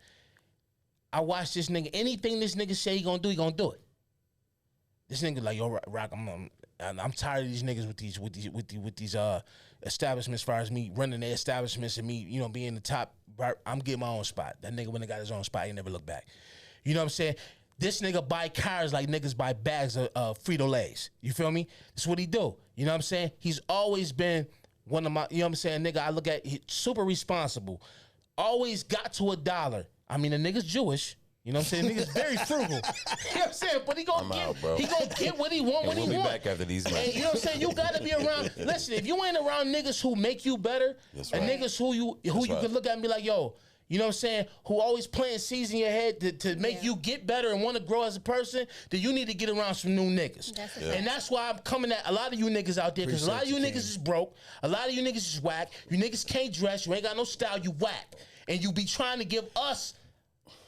I watch this nigga. Anything this nigga say he gonna do it. This nigga like, yo, Rock, I'm tired of these niggas with these establishments. As far as me running their establishments and me, being the top. I'm getting my own spot. That nigga when he got his own spot, he never looked back. You know what I'm saying? This nigga buy cars like niggas buy bags of Frito-Lays. You feel me? That's what he do. You know what I'm saying? He's always been one of my, you know what I'm saying, nigga, I look at, super responsible. Always got to $1. I mean, the nigga's Jewish. You know what I'm saying? Nigga's very frugal. You know what I'm saying? But he gonna get what he want when he We'll want. be back after these And matches. you know what I'm saying? You gotta be around. Listen, if you ain't around niggas who make you better, That's and right. niggas who you right. can look at and be like, yo, you know what I'm saying? Who always playing seeds in your head to make you get better and want to grow as a person, then you need to get around some new niggas. That's And that's why I'm coming at a lot of you niggas out there, because a lot of you niggas is broke, a lot of you niggas is whack, you niggas can't dress, you ain't got no style, you whack. And you be trying to give us,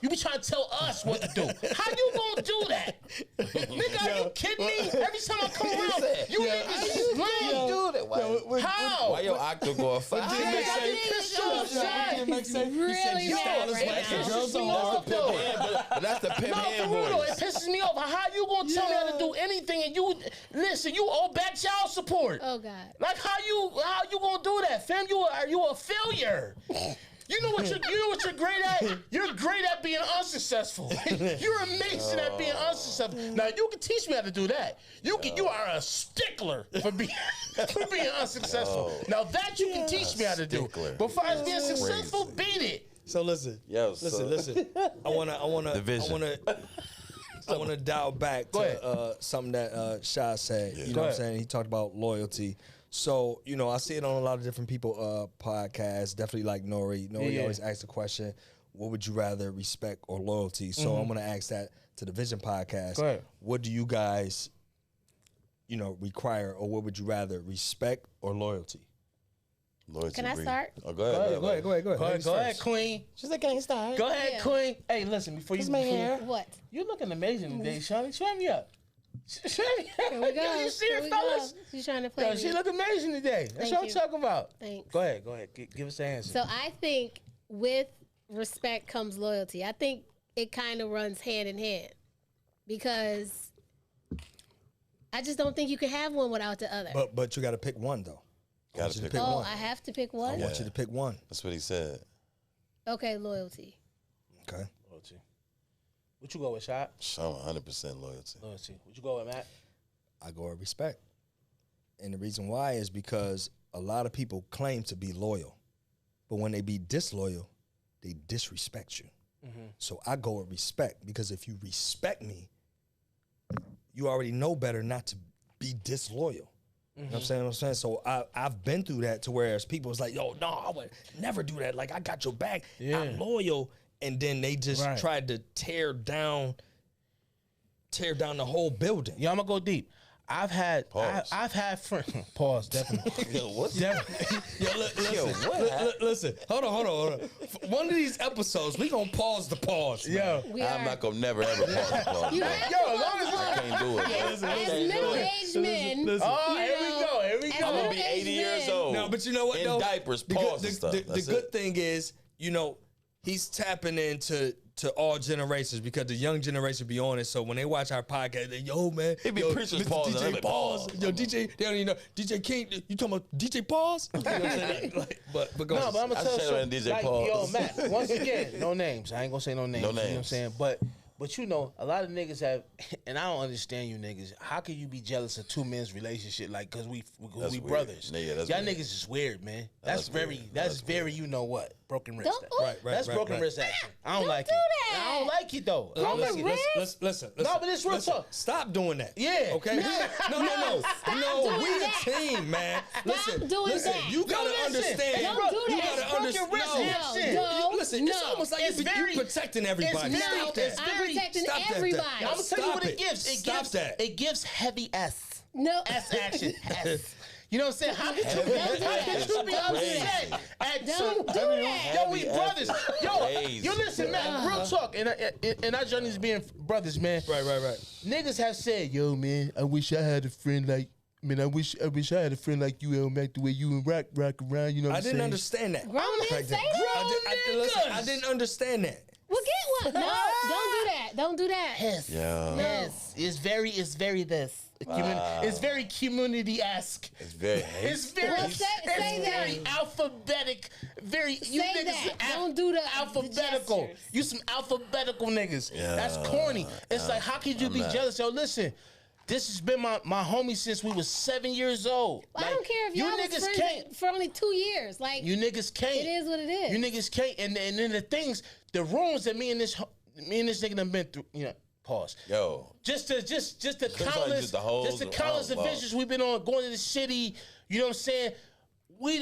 you be trying to tell us what to do. How you gonna do that? Nigga, are you kidding me? Every time I come around, you niggas is lame. do that? How? Why your octo go off? Nigga, I pissed you upset. Really mad right now. Pisses me off, though. But that's the pimp No, hand for real, though, it voice. pisses me off. How you gonna tell me how to do anything and you listen? You owe back child support. Oh God. Like how you gonna do that, fam? Are you a failure? You know what you're great at? You're great at being unsuccessful. You're amazing at being unsuccessful. Now you can teach me how to do that. You are a stickler for being unsuccessful. Now that you can teach me how to do. Stickler. But as far as being successful, beat it. So listen. Yo, so- Listen. I wanna Division. I wanna dial back Go ahead. to something that Shah said. You Go know what I'm ahead. saying? He talked about loyalty. So, I see it on a lot of different people podcasts, definitely like Nori. Nori Yeah. always asks the question, what would you rather, respect or loyalty? So I'm gonna ask that to the Vision podcast. Go ahead. What do you guys, require, or what would you rather, respect or loyalty? Loyalty Can I breed. start? Oh, go ahead. Go ahead. Ladies Go ahead, first. Queen. She's like, can I start? Go ahead, Yeah. Queen. Hey, listen, before you What? you're looking amazing today, Shawty. Shut me up. Shut me up. Here we go. You see Here her, we fellas? go. She's trying to play Yo, she me. look amazing today. That's Thank what I'm you. talking about. Thanks. Go ahead. Give us the answer. So I think with respect comes loyalty. I think it kind of runs hand in hand because I just don't think you can have one without the other. But you got to pick one though. Gotta pick pick oh, one. I have to pick I one? want you to pick one. That's what he said. Okay, loyalty. Okay. Loyalty. What you go with, Shot? Show 100% loyalty. Loyalty. What you go with, Matt? I go with respect. And the reason why is because a lot of people claim to be loyal, but when they be disloyal, they disrespect you. So I go with respect because if you respect me, you already know better not to be disloyal. You know what I'm saying? So I've been through that to where people was like, yo, no, I would never do that. Like, I got your back. Yeah. I'm loyal. And then they just Right. tried to tear down the whole building. Yo, I'm gonna go deep. I've had friends. Pause. Definitely. Yo, what's Definitely. Listen, hold on. One of these episodes, we gonna pause the pause. Yo. We I'm are. not gonna never ever pause. You I have Yo, to as long as pause I the can't do it. As Listen. middle-aged men. Oh, you here we know, go. Here we as go. I'm gonna be middle-aged 80 years men- old. No, but you know what In though? diapers, The pause good- and stuff. The That's good it. thing is, he's tapping into all generations because the young generation be on it. So when they watch our podcast, they yo man, It be yo, preachers Mr. pausing. DJ I'm like, pause, pause. yo DJ, they don't even know DJ King. You talking about DJ pause? You know what I'm saying? But go No, ahead. but I'm gonna I tell said you when DJ like, pause. yo, Matt. Once again, no names. I ain't gonna say no names. No You know what I'm names. saying? But But you know, a lot of niggas have, and I don't understand you niggas. How can you be jealous of two men's relationship? Like, cause we weird. brothers. Yeah, that's y'all weird. niggas is weird, man. That's very, weird. that's very, you know what? Broken wrist. Don't- That's broken wrist action. I don't like do it. that. I don't like it though. I don't like it. Listen. No, but it's real talk. Stop doing that. Yeah. Okay. No. doing We that. a team, man. Listen. doing that. You gotta understand. Don't do You that. gotta understand. Listen. It's almost like you protecting everybody. It's very- Stop that. it's I'm very- protecting Stop that. everybody. I'm gonna tell you Stop what it it. gives. Stop that. It gives heavy S. No. S action. S. You know what I'm saying? How could you be Don't do that. upset at Don't do that. Yo, we brothers. Yo, Crazy. you listen, man. Real talk, and our journeys being brothers, man. Right. Niggas have said, yo, man, I wish I had a friend like. Man, I wish I had a friend like you, El Mac, the way you and rock around. You know what I I'm saying? didn't understand that. Grown men Back then. say that. Listen, I didn't understand that. Well, get one. No, don't do that. Don't do that. Yes. Yeah. Yes. It's very this. It's very community-esque. It's very It's very, Well, say it's very that. alphabetic. Very, you Say niggas that. al- Don't do the alphabetical. gestures. You some alphabetical niggas. Yeah. That's corny. It's like, how could you be not. jealous? Yo, listen. This has been my homie since we was 7 years old. I don't care if you y'all was niggas friends can't. for only 2 years. Like, You niggas can't. it is what it is. You niggas can't. And then the things, the rooms that me and this nigga done been through. You know, pause. Yo. Just the like countless, just the hoes just the and- countless oh, wow. adventures we've been on, going to the city. You know what I'm saying? We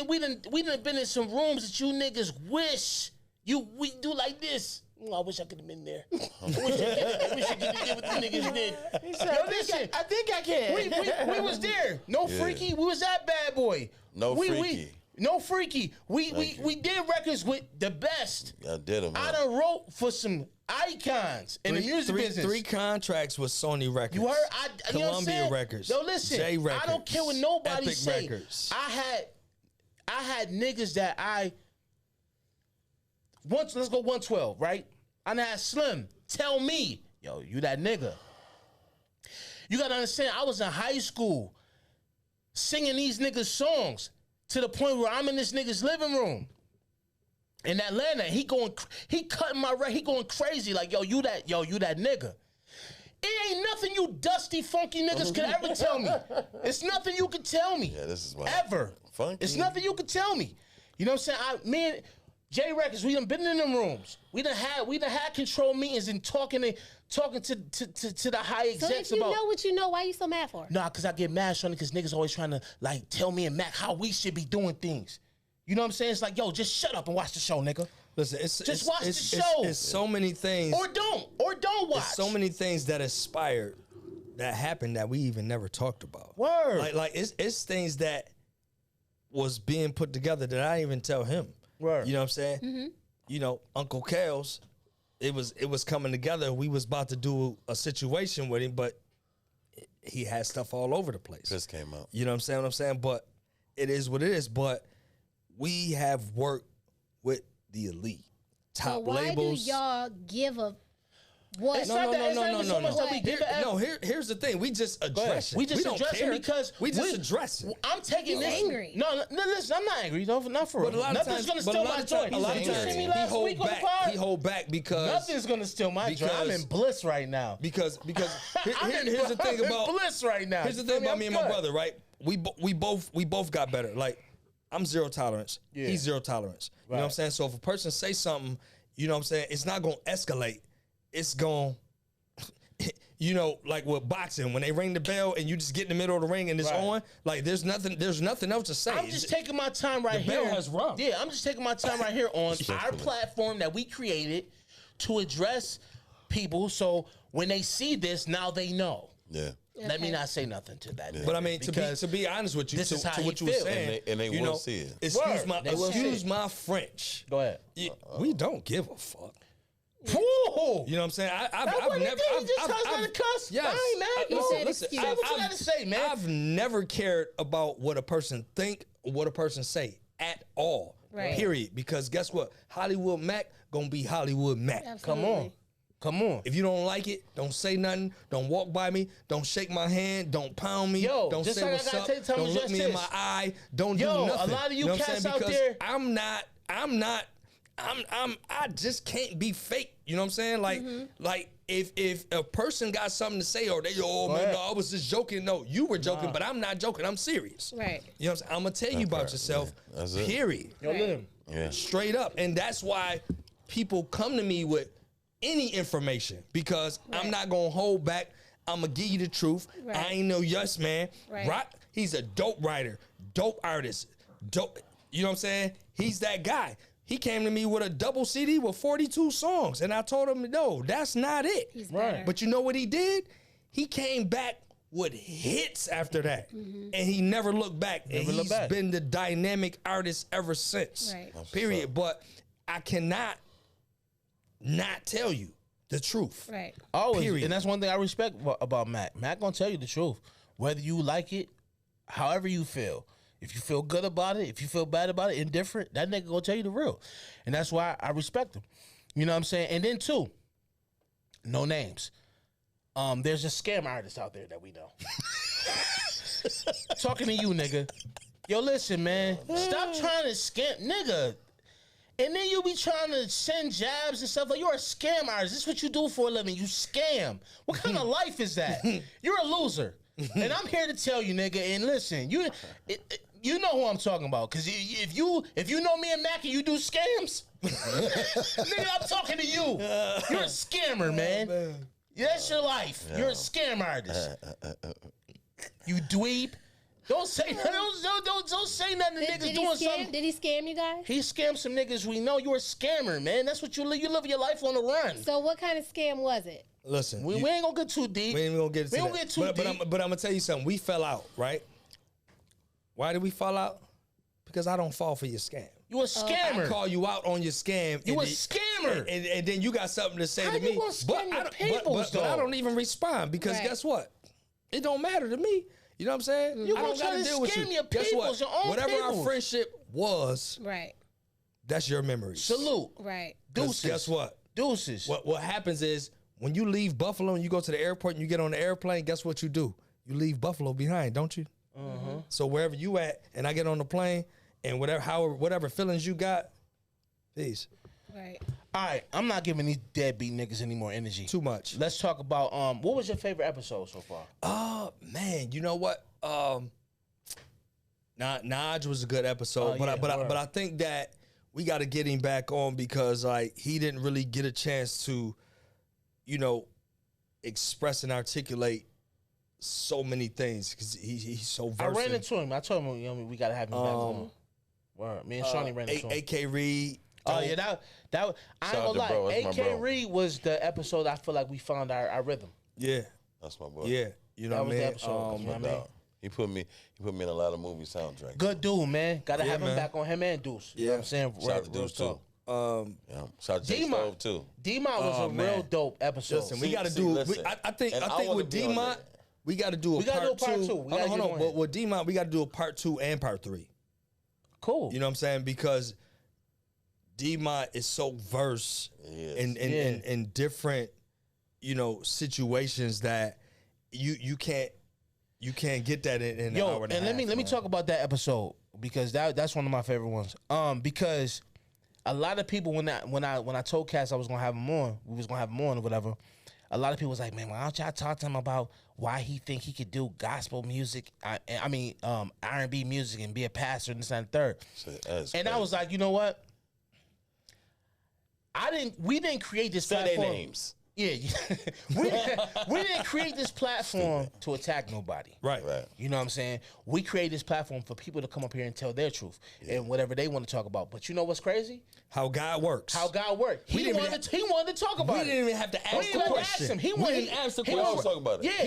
done been in some rooms that you niggas wish we do like this. I wish I could have been there. I wish I could have did what the niggas did. Yo, listen, I think I can. we was there. No Yeah. freaky. We was that bad boy. No freaky. No freaky. We did records with the best. I did them. I done wrote for some icons in the music business. Three contracts with Sony Records. You heard? You know what I'm Columbia saying? Records. Yo, listen. J Records. I don't care what nobody Epic say. Records. I had niggas that let's go 112, right? I done had Slim tell me, yo, you that nigga. You gotta understand, I was in high school singing these niggas' songs to the point where I'm in this nigga's living room in Atlanta. He cutting my record. He going crazy like, yo, you that nigga. It ain't nothing you dusty, funky niggas could ever tell me. It's nothing you could tell me. Yeah, this is why. Ever. Funky. It's nothing you could tell me. You know what I'm saying? Me and J Records, we done been in them rooms. We done had control meetings and talking to the high so execs if you about. know what you know, why you so mad for? Nah, cause I get mad, Shawny, cause niggas always trying to like tell me and Mac how we should be doing things. You know what I'm saying? It's like, yo, just shut up and watch the show, nigga. Listen, Just watch the show. It's so many things. Or don't watch. It's so many things that aspired that happened that we even never talked about. Word. Like it's things that was being put together that I didn't even tell him. Word. You know what I'm saying? Mm-hmm. You know, Uncle Kels, it was coming together. We was about to do a situation with him, but he had stuff all over the place. Chris came out. You know what I'm saying? But it is what it is. But we have worked with the elite. So Top why labels. do y'all give a what? It's not that- it's not even so much that we give a F. No, here's the thing. We just address it. We just don't address care. it because we just address it. I'm taking He's this. angry. No, listen, I'm not angry. No, not for But a real. lot of Nothing's times, gonna steal my joint. a lot of You times see me he last hold week on the back. pod? He hold back because Nothing's gonna steal my joint. I'm in bliss right now. because I'm in- here's the thing I'm in about bliss right now. Here's the You thing feel me? about I'm me and my good. brother, right? We both got better. Like I'm zero tolerance. Yeah. He's zero tolerance. You know what I'm saying? So if a person say something, you know what I'm saying, it's not gonna escalate. It's gonna you know, like with boxing, when they ring the bell and you just get in the middle of the ring and it's Right. on, like there's nothing else to say. I'm just taking my time right The here. bell has rung. Yeah, I'm just taking my time right here on our platform that we created to address people. So when they see this, now they know. Yeah. Let me not say nothing to that. But I mean, Because to be honest with you, this is how to what he you were feel. saying, And they you will know, see it. Excuse Word. They will see excuse it. my French. Go ahead. We don't give a fuck. Woo! You know what I'm saying? I've That's what he never. did. He just I've- tells I've- how to cuss. Yes. I ain't mad. He No, said listen, excuse. Say what you gotta say, man. I've never cared about what a person think or what a person say at all. Right. Period. Because guess what? Hollywood Mac gonna be Hollywood Mac. Absolutely. Come on. If you don't like it, don't say nothing. Don't walk by me. Don't shake my hand. Don't pound me. Yo, don't just say like I what's gotta up. tell you, tell me Don't look just me in this. my eye. Don't Yo, do a nothing. lot of you know what I'm cats saying? out Because there- I just can't be fake. You know what I'm saying? Like if a person got something to say, or they, oh man, no, I was just joking. No, you were joking, but I'm not joking. I'm serious. Right. You know what I'm saying? I'm gonna tell you about yourself. Yeah, that's it. Period. Right. Yeah. Straight up, and that's why people come to me with any information, because I'm not gonna hold back. I'm gonna give you the truth. Right. I ain't no yes man. Right. Rock, he's a dope writer, dope artist, dope. You know what I'm saying? He's that guy. He came to me with a double CD with 42 songs, and I told him, no, that's not it. He's better. But you know what he did? He came back with hits after that, and he never looked back. And he's been the dynamic artist ever since. Right. Period. But I cannot not tell you the truth. Right. Always, Period. and that's one thing I respect about Mac. Mac gonna tell you the truth, whether you like it, however you feel. If you feel good about it, if you feel bad about it, indifferent, that nigga gonna tell you the real, and that's why I respect him. You know what I'm saying? And then too, no names. There's a scam artist out there that we know. Talking to you, nigga. Yo, listen, man. Stop trying to scam, nigga. And then you be trying to send jabs and stuff. Like, you're a scam artist. This is what you do for a living. You scam. What kind of life is that? You're a loser. And I'm here to tell you, nigga. And listen, you know who I'm talking about. Because if you know me and Mac and you do scams, nigga, I'm talking to you. You're a scammer, man. That's your life. You're a scam artist. You dweeb. Don't say nothing. Don't say nothing to niggas doing something. Did he scam you guys? He scammed some niggas we know. You're a scammer, man. That's what you live. You live your life on the run. So what kind of scam was it? Listen, We ain't gonna get too deep. we ain't gonna get into We ain't that. gonna get too deep. But I'm gonna tell you something. We fell out, right? Why did we fall out? Because I don't fall for your scam. You a scammer. I call you out on your scam. You and a scammer. And then you got something to say How to you me. gonna scam your peoples, but I though? don't even respond, because Right. guess what? It don't matter to me. You know what I'm saying? You I gonna don't try gotta to deal with scam you. your Guess peoples, what? your own Whatever peoples. our friendship was, Right. that's your memories. Salute. Right. 'Cause Deuces. guess what? Deuces. What happens is, when you leave Buffalo and you go to the airport and you get on the airplane, guess what you do? You leave Buffalo behind, don't you? So wherever you at, and I get on the plane, and whatever feelings you got, peace. Right. All right, I'm not giving these deadbeat niggas any more energy. Too much. Let's talk about what was your favorite episode so far? Oh man, you know what? Naj was a good episode, Oh, yeah, but I think that we got to get him back on, because like he didn't really get a chance to, you know, express and articulate so many things, because he's so versatile. I ran into him. I told him, you know, we gotta have him back on. Word. Me and Shawnee ran into him. AK Reed. Oh yeah, that I ain't Shout out gonna to bro, lie. that's my AK bro. Reed was the episode I feel like we found our rhythm. Yeah, That's my boy. yeah. You know That what I was the mean? episode. You know what I mean? Dog. He put me in a lot of movie soundtracks. Good dude, man. Gotta have him man. back on, him and Deuce. You know what I'm saying? Shout out to Real Deuce too. talk. Yeah. Shout out to J D-Mont. Stove too. D-Mont was a real man. dope episode. Listen, we See- got to see, do. listen. I think And I with wanna be on D-Mont, that. we got to do a We gotta part do a part two. two. We Hold gotta on, get hold on. on But it. with D-Mont, we got to do a part 2 and part 3. Cool. You know what I'm saying? Because D-Mont is so versed Yes. in different, you know, situations that you can't get that in an hour and a half. let me man. talk about that episode, because that's one of my favorite ones. Because a lot of people, when I told Cass I was gonna have him on, we was gonna have him on or whatever, a lot of people was like, man, why don't y'all talk to him about why he think he could do gospel music, R&B music, and be a pastor and this and the third. That's And I crazy. was like, you know what? We didn't create this Say their platform. names. Yeah, we didn't create this platform to attack nobody. Right. Right. You know what I'm saying? We created this platform for people to come up here and tell their truth and whatever they want to talk about. But you know what's crazy? How God works. How God worked. He didn't wanted to talk about we it. didn't even have to We ask didn't the even ask question. him. He we wanted- didn't ask the he We always question. talk about it. Yeah,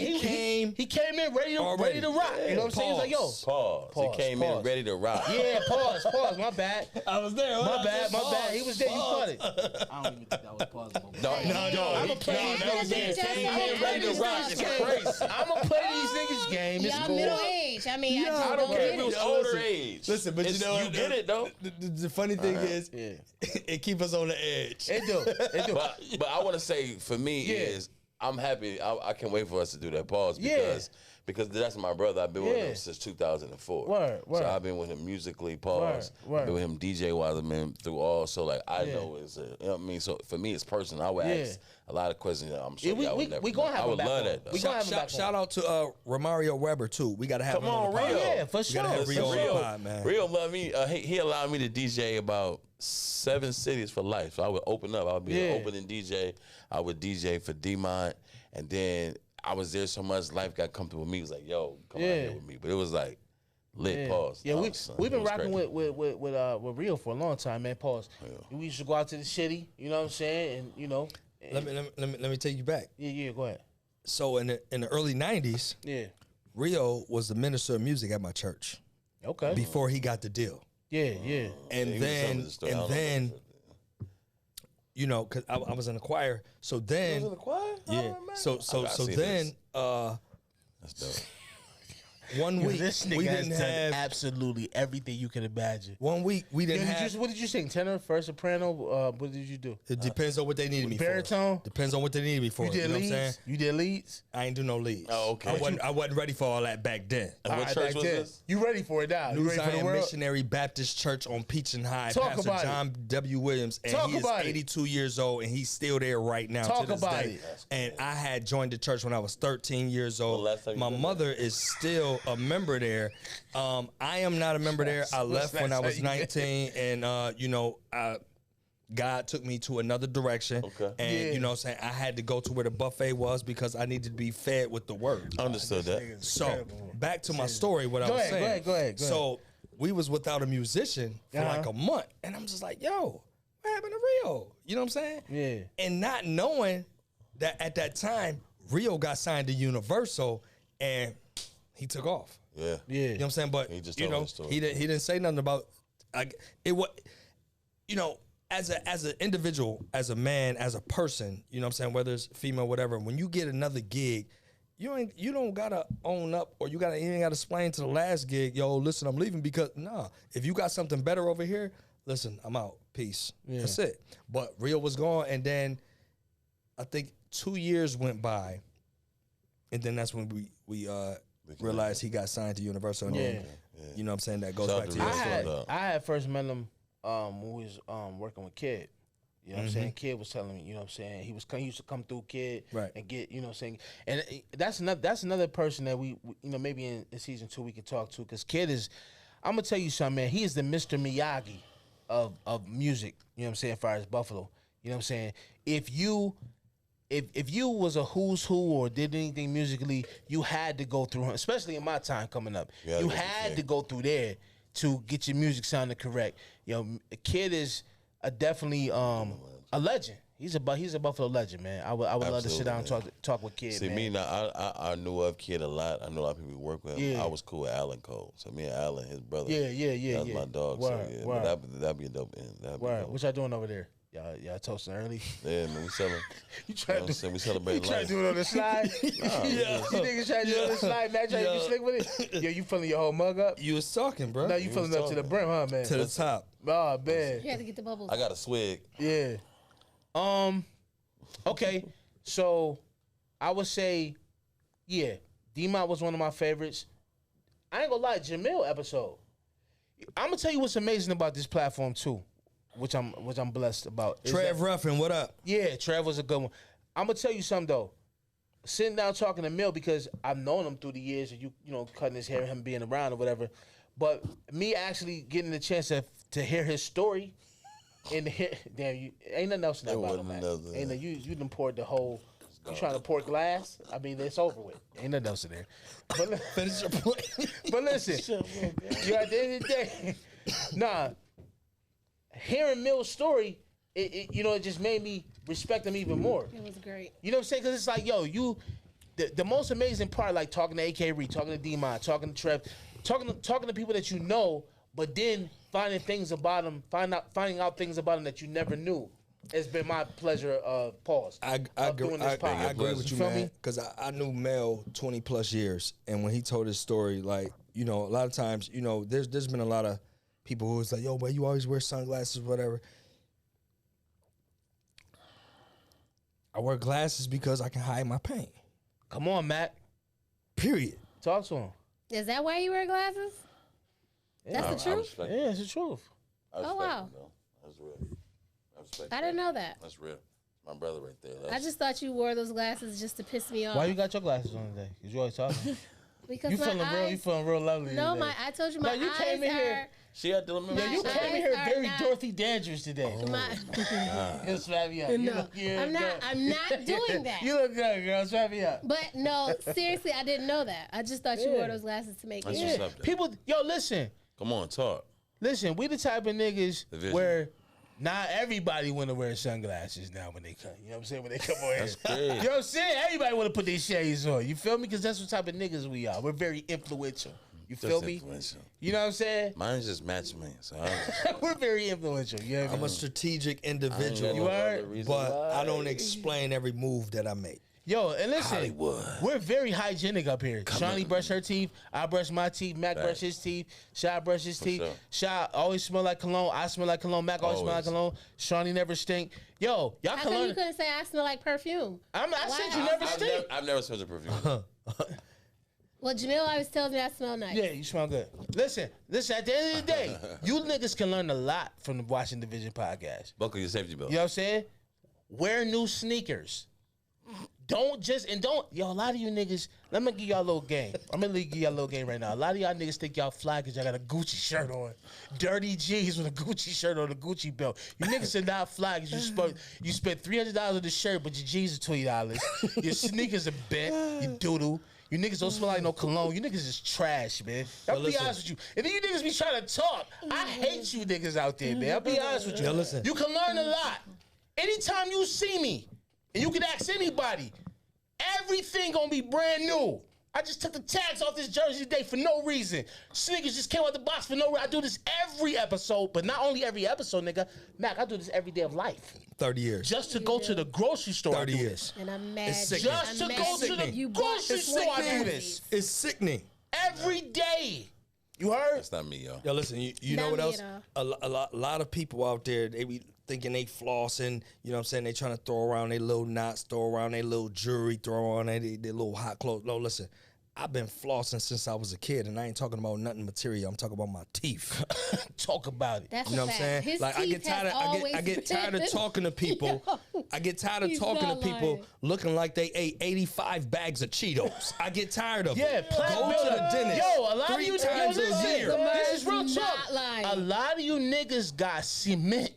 he came in ready to rock. You know what I'm saying? He's like, yo, Pause. Pause, He came pause. in ready to rock. yeah, pause. My bad. I was there. My bad. He was there. You caught it. I don't even think that was plausible. No, I'ma play these niggas game. Came in ready to rock. It's crazy. I'ma play these niggas game. It's Y'all cool. middle age. I mean, I just I don't don't care get if it was it. older age. Listen, but It's- you know you get it though. The funny thing is, Yeah. it keep us on the edge. It do. But I want to say for me Yeah. is I'm happy. I can't wait for us to do that pause Yeah. because that's my brother. I've been with him since 2004. Word. So I've been with him musically, pause. Word. I've been with him DJ-wise, I've been through all. So like I know it's you know what I mean. So for me, it's personal. I would ask a lot of questions that I'm sure y'all would never. We gonna have I would him back love on. that. Though. We gonna have him back on. Shout out to Romario Weber too. We gotta have Come him on on, the pod. Rio. Yeah, for sure. We gotta have Rio on the pod, man. Rio love me. He allowed me to DJ about 7 cities for life. So I would open up. I would be an opening DJ. I would DJ for D-Mont. And then I was there so much, life got comfortable with me. It was like, yo, come out here with me. But it was like lit, pause. Yeah, we've been rocking crazy. with Rio for a long time, man. Pause. Yeah. We used to go out to the city, you know what I'm saying? And you know. Let me take you back. Yeah, go ahead. So in the early '90s, Rio was the minister of music at my church. Okay. Before he got the deal. Yeah. And then you know, cause I was in the choir. So then, You was in the choir? yeah. So then, That's dope. one week This nigga we has didn't done have. absolutely everything you can imagine. 1 week we didn't have. What did you sing? Tenor, first soprano? What did you do? It depends on what they needed me baritone? for. Depends on what they needed me for. You did know what I'm saying? leads? You did leads? I ain't do no leads. Oh, okay. I wasn't ready for all that back then. And what All right, church back was then. this? You ready for it now? You New ready for the Zion world? Missionary Baptist Church on Peach and High. Talk Pastor about it. John W. Williams, and Talk he is about it. 82 years old, and he's still there right now. Talk to this about day. it. And I had joined the church when I was 13 years old. Well, last time you My been mother is still a member there. I am not a member there. I left when I was 19, and you know, God took me to another direction. Okay. And you know what I'm saying? I had to go to where the buffet was because I needed to be fed with the word. Understood that. So back to my story, what I was saying. Go ahead. So we was without a musician for like a month, and I'm just like, yo, what happened to Rio? You know what I'm saying? Yeah. And not knowing that at that time, Rio got signed to Universal, and he took off. Yeah. You know what I'm saying? But He just you told know, his story. he didn't say nothing about it. What you know, as an individual, as a man, as a person, you know what I'm saying, whether it's female, whatever, when you get another gig, you don't gotta own up, or you ain't gotta explain to the last gig, yo, listen, I'm leaving, because if you got something better over here, listen, I'm out. Peace. That's it. But Rio was gone, and then I think 2 years went by, and then that's when we realized he got signed to Universal. And then, you know what I'm saying? That goes Shout back out to to your Rio. story. I had first met him when we was working with Kid. You know what I'm saying? Kid was telling me, you know what I'm saying? He used to come through Kid and get, you know what I'm saying? And that's another person that we you know, maybe in season 2 we could talk to, because Kid is, I'm gonna tell you something, man. He is the Mr. Miyagi of music. You know what I'm saying? As far as Buffalo, you know what I'm saying? If you was a who's who or did anything musically, you had to go through him, especially in my time coming up. Yeah, You I guess you had can. to go through there to get your music sounding correct. You know, Kid is definitely a legend. He's a Buffalo legend, man. I would love to sit down and talk with Kid. See, man. me now, I knew of Kid a lot. I know a lot of people who work with him. Yeah. I was cool with Alan Cole. So me and Alan, his brother. Yeah. That's my dog. Word, so yeah, word. but that'd be a dope end. That'd be Word. dope. What y'all doing over there? Y'all toasting early? Yeah, man, we selling. You trying know what I'm to saying? We You celebrate trying life. to do it on the slide? You niggas trying to do it on the slide? Man, trying to be slick with it? Yo, you filling your whole mug up? You was talking, bro. No, you filling was up to the talking. brim, huh, man? to the top. Oh, man. You had to get the bubbles. I got a swig. Yeah. Okay. So I would say, yeah, D-Mont was one of my favorites. I ain't gonna lie, Jamil episode. I'm gonna tell you what's amazing about this platform too, which I'm blessed about. is Trev that- Ruffin, what up? Yeah, Trev was a good one. I'm gonna tell you something though. Sitting down talking to Mill, because I've known him through the years, and you know, cutting his hair, him being around or whatever. But me actually getting the chance to hear his story, and damn, you ain't nothing else in that There bottle, wasn't man. nothing. Ain't no, you done poured the whole. You trying to pour glass? I mean, it's over with. Ain't nothing else in there. But, Finish your point. but listen, you at the end of the day, nah. Hearing Mill's story, it you know, it just made me respect him even more. It was great. You know what I'm saying? Because it's like, yo, the most amazing part, like talking to AK Reed, talking to D-Mon, talking to Trev, talking to people that you know, but then finding things about them, finding out things about them that you never knew. It's been my pleasure. Pause. I of doing this podcast. agree with you, feel man. me? Because I knew Mel 20 plus years, and when he told his story, like, you know, a lot of times, you know, there's been a lot of people who was like, yo, man, you always wear sunglasses, whatever. I wear glasses because I can hide my pain. Come on, Matt. Period. Talk to him. Is that why you wear glasses? That's the truth? respect Yeah, it's the truth. I respect wow. him, though. That's real. I respect I didn't know that. That's real. My brother right there. I just thought you wore those glasses just to piss me off. Why you got your glasses on today? Because you always talking. Because You my feeling real? eyes, You feeling real lovely? No, today. I told you my you eyes came in are. here. She had to remember. Yeah, you My came in eyes here are very not- Dorothy Dandridge today. My, You swap me up. You no, look good, I'm not. good. I'm not doing that. You look good, girl. Swap me up. But no, seriously, I didn't know that. I just thought you Yeah. wore those glasses to make That's it. what's up, though. People, yo, listen. Come on, talk. Listen, we the type of niggas Division. where not everybody want to wear sunglasses now when they come. You know what I'm saying? When they come on here. That's great. You know what I'm saying? Everybody want to put their shades on. You feel me? Because that's what type of niggas we are. We're very influential. You feel Just me? influential. You know what I'm saying? Mine's just match me. So We're very influential. You know what I I'm mean? a strategic I ain't individual, got no heard? other reason but why. I don't explain every move that I make. Yo, and listen, Hollywood. we're very hygienic up here. Shawnee on. brush her teeth. I brush my teeth. Mac brush his teeth. Shy brush his teeth. sure. Shy always smell like cologne. I smell like cologne. Mac always smell like Always. cologne. Shawnee never stink. Yo, y'all How can come you learn. couldn't say I smell like perfume? I Why? said you never stink. I've never smelled a perfume. Well, Jamil always tells me I smell nice. Yeah, you smell good. Listen. At the end of the day, you niggas can learn a lot from the Watching Division podcast. Buckle your safety belt. You know what I'm saying? Wear new sneakers. Don't. Yo, a lot of you niggas, let me give y'all a little game. I'm gonna give y'all a little game right now. A lot of y'all niggas think y'all fly because y'all got a Gucci shirt on. Dirty G's with a Gucci shirt on, a Gucci belt. You niggas are not fly because you spent $300 on the shirt, but your G's are $20. Your sneakers are bent. You doodle. You niggas don't smell like no cologne. You niggas is trash, man. I'll be listen. honest with you. And then you niggas be trying to talk. I hate you niggas out there, man. I'll be honest with you. Yo, listen. You can learn a lot. Anytime you see me, and you can ask anybody, everything gonna be brand new. I just took the tags off this jersey today for no reason. Sneakers just came out the box for no reason. I do this every episode, but not only every episode, nigga. Mac, I do this every day of life. 30 years. Just to go to the grocery store, I 30 do years. this. And I'm mad. It's sickening. Just to I'm go mad to the you bought grocery this store, I do sickening. this. It's sickening. Every day. You heard? That's not me, yo. Yo, listen, you know Not what me else? at A lot of people out there, they be thinking they flossing, you know what I'm saying? They trying to throw around their little knots, throw around their little jewelry, throw on their little hot clothes. No, listen, I've been flossing since I was a kid, and I ain't talking about nothing material. I'm talking about my teeth. Talk about it. That's You know a what I'm fact. saying? His Like I teeth get tired of has I always get tired of been- talking to people. Yo, I get tired of he's talking to not people lying. looking like they ate 85 bags of Cheetos. I get tired of Yeah, it. plant Go to builder. the dentist Yo, a lot 3 of you times niggas, a year. This is real Not talk. lying. A lot of you niggas got cement.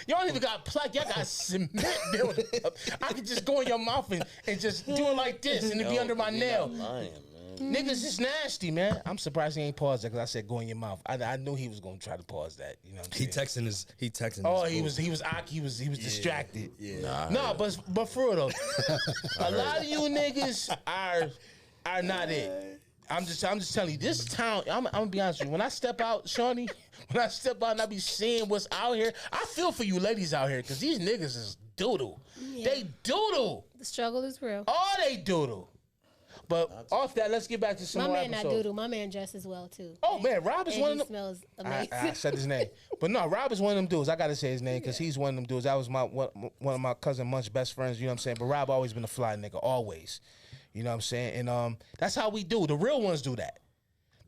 Y'all don't even got plaque. Y'all got cement building up. I could just go in your mouth and just do it like this, and it'd be Yo, under my you're nail. not lying, man. Niggas is nasty, man. I'm surprised he ain't paused that because I said go in your mouth. I knew he was gonna try to pause that. You know what I'm He saying? He texting. Oh, his he boo. was distracted. Yeah. No, but for real though, a lot of you niggas are not it. I'm just telling you, this town. I'm gonna be honest with you. When I step out, Shawnee, when I step out and I be seeing what's out here, I feel for you ladies out here because these niggas is doodle. They doodle. The struggle is real. All they doodle. But off that, let's get back to some My more man not episodes. doodle. My man dresses well too. Oh man, Rob is And one he of them. smells I amazing. said his name, but no, Rob is one of them dudes. I gotta say his name because he's one of them dudes. That was one of my cousin Munch's best friends. You know what I'm saying? But Rob always been a fly nigga, always. You know what I'm saying? And that's how we do. The real ones do that.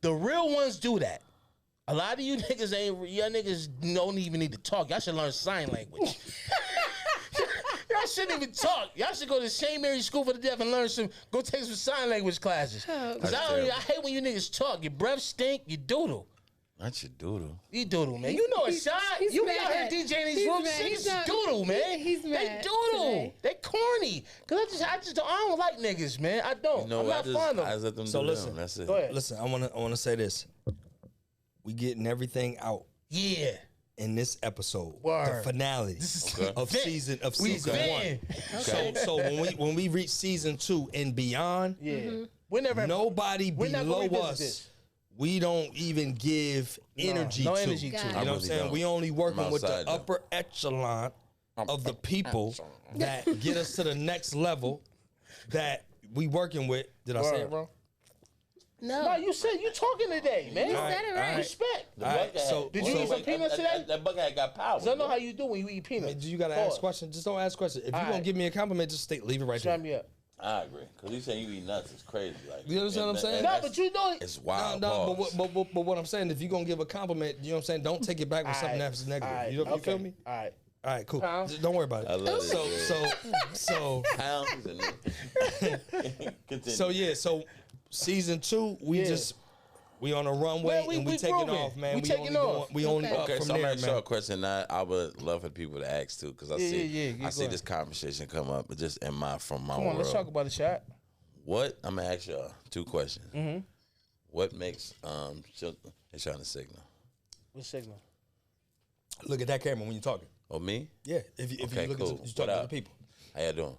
The real ones do that. A lot of you niggas y'all niggas don't even need to talk. Y'all should learn sign language. Y'all shouldn't even talk. Y'all should go to the St. Mary's School for the Deaf and go take some sign language classes. Cause I hate when you niggas talk. Your breath stink. You doodle. Not your doodle. You doodle, man. You know a shot. he's You be mad. out here DJing these He's rooms. mad. He's Niggas not- doodle, man. he's They mad doodle. today. They corny. Cause I just don't like niggas, man. I don't. You know, I'm I not just fond of I them. just let them So do listen. them. That's it. Go ahead. Listen, I wanna say this. We getting everything out Yeah. in this episode. Word. The finale Okay. of Vent. season We one. vent. So when we reach season 2 and beyond, Yeah. We're never nobody We're not below gonna revisit us. this. We don't even give energy no to. energy to. You Got know it. what I'm saying? don't. We only working I'm with the outside, though. upper echelon of the people that get us to the next level that we working with. Did I say it wrong? No, No, you said you talking today, man. you said it right. Respect. All right, so Did you eat some peanuts today? That bucket got power. I know how you do when you eat peanuts. you gotta Pause. ask questions. Just don't ask questions. If All you gonna right. give me a compliment, just leave it right Try there. me up. I agree. Because you saying you eat nuts is crazy. Like, You understand what I'm saying? No, but you know, it's wild. No, but what I'm saying, if you're gonna give a compliment, you know what I'm saying, don't take it back with something that's negative. All right, You feel me? All right. Cool. Pound. Just don't worry about it. I love it. So Pounds and so yeah, so season 2, we on a runway Man, and we taking grooving. off, man. We taking off. We only up Okay, from so I'm there, gonna ask y'all a man. question that I would love for people to ask too, because I see this conversation come up, but just from my Come on, world. let's talk about the shot. What I'm gonna ask y'all 2 questions. Mm-hmm. What makes it's trying to signal? What signal? Look at that camera when you're talking. Oh, me? Yeah, if you Okay, look cool. at you talking to the people. How y'all doing?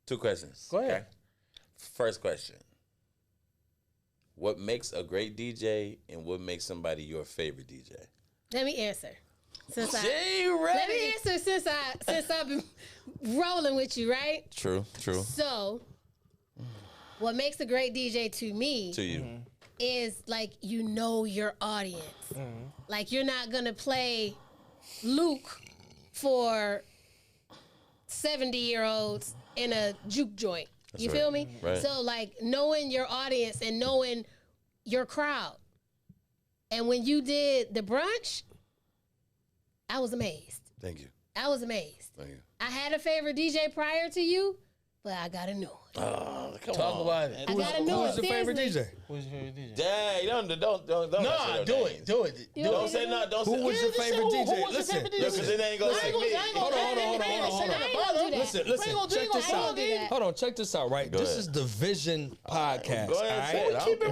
2 questions. Go ahead. Okay? First question. What makes a great DJ and what makes somebody your favorite DJ? Let me answer. Let me ready? answer since I've been rolling with you, right? True. So, what makes a great DJ to me To you. is like you know your audience. Like you're not gonna play Luke for 70-year-olds in a juke joint. You feel me? Right. So like knowing your audience and knowing your crowd. And when you did the brunch, I was amazed. Thank you. I was amazed. Thank you. I had a favorite DJ prior to you, but I got a new one. Oh, come Talk on. about it. I got a new one. Who's your favorite seriously. DJ? Who's your favorite DJ? Dang, don't No, do it. You want Don't me say to no. do Don't Who say was your favorite DJ? Listen, Listen, Because it ain't gonna I say ain't gonna- me. I ain't gonna- Hold on. I ain't gonna do that. Listen, check this I ain't out. gonna do that. Hold on, check this out, right? Go This ahead. is the Vision podcast. Go ahead and say it. all I don't care.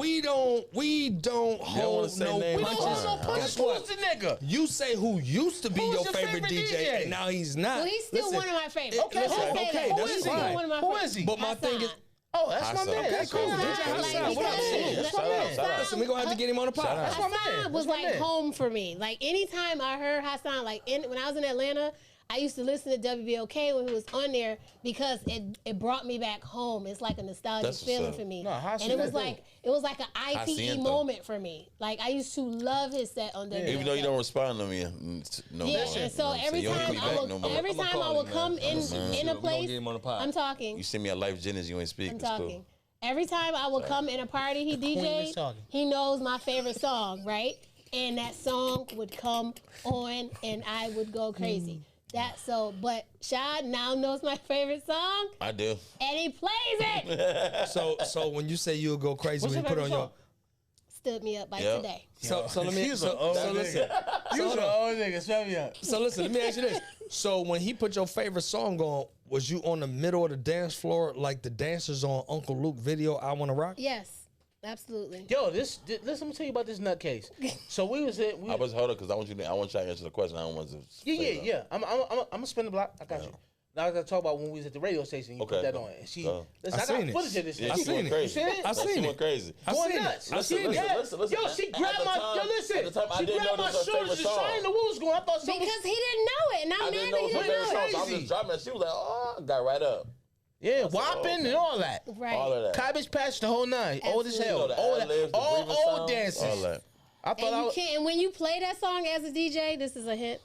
We don't wanna hold say no names. We don't punches. hold no punches. Guess what? Who's the nigga? You say who used to be Who's your your favorite favorite DJ, DJ? and now he's not. Well, he's still Listen, one of my favorites. Okay, Let's say okay, that. that's He's still fine. one of my Who favorites. is he? But my thing is, Oh, that's my Hassan. man. Okay, That's cool. my man. DJ Hassan, what up? That's my man. listen, we're gonna have to get him on the pod. That's my man. Hassan was That's my like man. home for me. Like anytime I heard Hassan, like when I was in Atlanta, I used to listen to WBOK when he was on there because it brought me back home. It's like a nostalgic That's what's feeling up. for me. No, Hassan and it was is like an ITE Hacienda. moment for me. Like I used to love his set on WBOK. Even though you don't respond to me no Yeah, more. and so every you don't hit time me I back would, no more. every I'ma time call I would him, come man. in We a gonna place, get him on the pod. I'm talking. You send me a Life Jennings, you ain't speak. I'm It's cool. talking. Every time I would come in a party he queen is DJ'd, talking. he knows my favorite song, right? And that song would come on and I would go crazy. But Shad now knows my favorite song I do. and he plays it. So when you say you'll go crazy What's when you your put on favorite your song? Stood me up like Yep. today. so let me He's so an old listen. nigga. You So was hold an on. old nigga. Shut me up. So listen, let me ask you this. So when he put your favorite song on, was you on the middle of the dance floor like the dancers on Uncle Luke video, I Wanna Rock? Yes, absolutely. Yo, listen, let me tell you about this nutcase. So we was at. I was hold up because I want you to answer the question. I don't want to. Yeah. I'm gonna spin the block. I got you. Now I gotta talk about when we was at the radio station. You Okay. put that on. And she, Go. listen, I I got seen it. footage of this. Yeah, shit. I she seen went it. crazy. You seen it? I seen She it. went crazy. I Going seen nuts. it. I seen it. Yeah. Listen. Yo, she At grabbed the my. time- Yo, listen. at the time, I She didn't grabbed know my this was her shoulders and favorite song. shining the wheels going. I thought Because something. he didn't know it. And I'm I mad didn't that know he it was her didn't favorite know song. it. So I was Crazy. just dropping it. She was like, "Oh, I got right up." Yeah, whopping and all that. Right. All of that. Cabbage patch, the whole nine. Old as Absolutely. hell. You know, the All ad-libs, that. the All breathing old sounds, dances. all that. I thought And I you was. can't. And when you play that song as a DJ, this is a hint.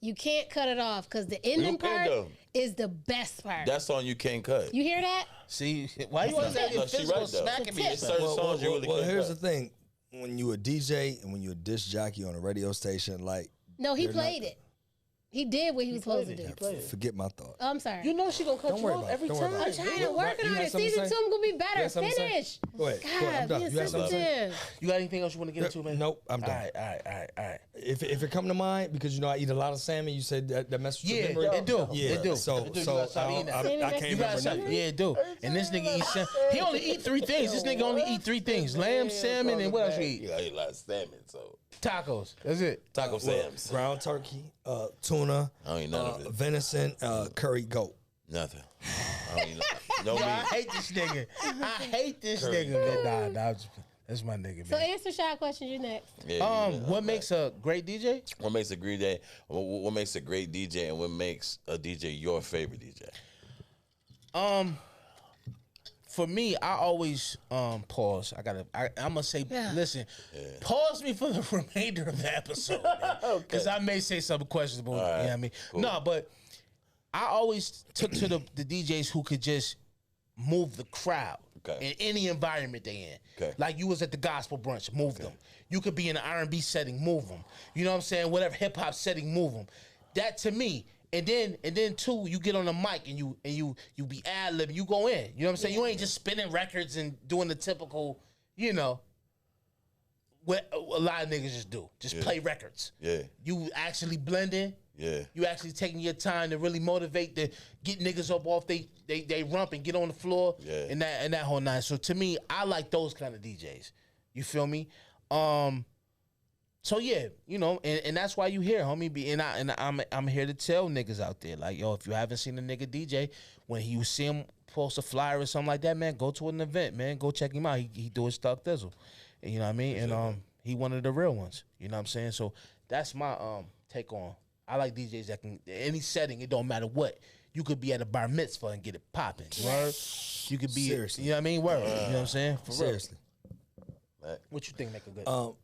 You can't cut it off because the ending can, part though. is the best part. That song you can't cut. You hear that? See, why you always No, acting she physical right, though. smacking me? It's or a something? Certain songs you really can't here's cut. the thing. When you a DJ and when you a disc jockey on a radio station, like No, he They're not- played it. He did what he was supposed to do. forget my thought. Oh, I'm sorry. You know she gonna cut Don't you worry off about it. every Don't worry time. about I'm it. trying You to work had on it. something to Season say? 2 I'm gonna be You better. had something to say? Finish. Go ahead. God, Go ahead. I'm done. being You had something to say? sensitive. You got anything else you want to get into, man? Nope, I'm done. All right. If it come to mind, because you know I eat a lot of salmon, you said that mess with your Yeah, memory. it do. Yeah, It do. So It do. You so gotta stop I, eating don't- that. I You can't You remember got something? nothing. Yeah, it do. And this nigga eats salmon. He only eat 3 things. This nigga only eat 3 things: lamb, salmon, and what else you eat? You eat a lot of salmon, so Tacos. That's it. taco Sam's. Ground turkey, tuna, I don't eat none of it. venison, curry goat. Nothing. I don't eat no Yo, I meat. hate this nigga. I hate this Curry. nigga, man. Nah, that's my nigga, So man. answer shot question. You next. Yeah, What makes a great DJ? What makes a great DJ? What makes a great DJ, and what makes a DJ your favorite DJ? For me, I always pause. I'm gonna say, listen, pause me for the remainder of the episode, because I may say something questionable. You know what I mean? cool. No, but I always took to the DJs who could just move the crowd in any environment they in. Okay. Like you was at the gospel brunch, move them. You could be in an R&B setting, move them. You know what I'm saying? Whatever hip hop setting, move them. That to me. And then too, you get on the mic and you be ad-libbing, you go in. You know what I'm saying? You ain't just spinning records and doing the typical, you know, what a lot of niggas just do. Just play records. Yeah. You actually blending. Yeah. You actually taking your time to really motivate to get niggas up off they rump and get on the floor. Yeah. And that whole nine. So to me, I like those kind of DJs. You feel me? So yeah, you know, and that's why you here, homie. I'm here to tell niggas out there, like, yo, if you haven't seen a nigga DJ, when you see him post a flyer or something like that, man, go to an event, man. Go check him out. He do his Thug Thizzle. And you know what I mean? And he one of the real ones. You know what I'm saying? So that's my take on. I like DJs that can any setting, it don't matter what. You could be at a bar mitzvah and get it popping. Word. You could be Seriously. you know what I mean? Word. You know what I'm saying? For Seriously. real. What you think make a good?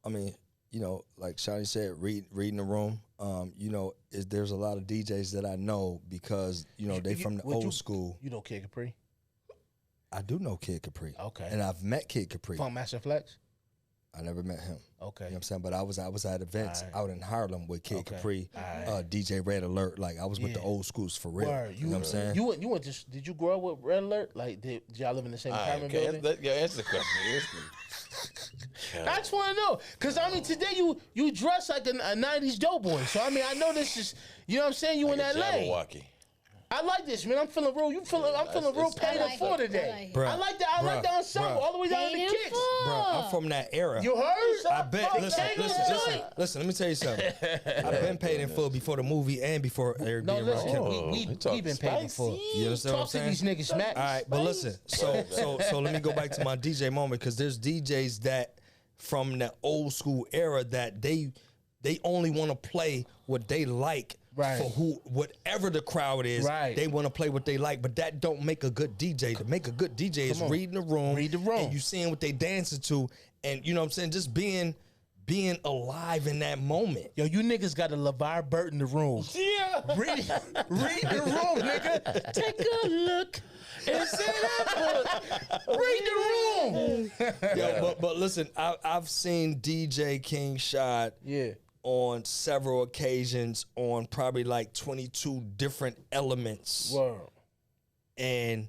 I mean, you know, like Shawty said, reading the room. You know, there's a lot of DJs that I know because, you know, they from the old school. You know Kid Capri? I do know Kid Capri. Okay. And I've met Kid Capri. Funk Master Flex? I never met him. Okay. You know what I'm saying? But I was at events out in Harlem with Kid Capri, DJ Red Alert. Like I was with the old schools for real. Word. You know what I'm saying? You went to, did you grow up with Red Alert? Like did y'all live in the same apartment building? Answer the question. I just want to know, cause I mean today you dress like a 90s doughboy. So I mean I know this is, you know what I'm saying, you in LA. Jabberwocky. I like this, man. I'm feeling real. I'm feeling real paid in full today. Bruh, I like that. I like that ensemble all the way down to the kicks. Bro, I'm from that era. You heard? I bet. Listen. Let me tell you something. I've been paid in full before the movie and before Airbnb. No, listen. We been paid in full. You understand what I'm Talk to saying? these niggas, Smack. All right, but listen. So let me go back to my DJ moment because there's DJs that from the old school era that they only want to play what they like. Right. For whatever the crowd is, they want to play what they like, but that don't make a good DJ. To make a good DJ is reading the room, and you seeing what they dancing to, and you know what I'm saying, just being alive in that moment. Yo, you niggas got a LeVar Burton the room. Yeah. Read the room, nigga. Take a look. It's in that book. Read the room. Yo, but listen, I've seen DJ King Shad. Yeah. On several occasions on probably like 22 different elements. Wow. And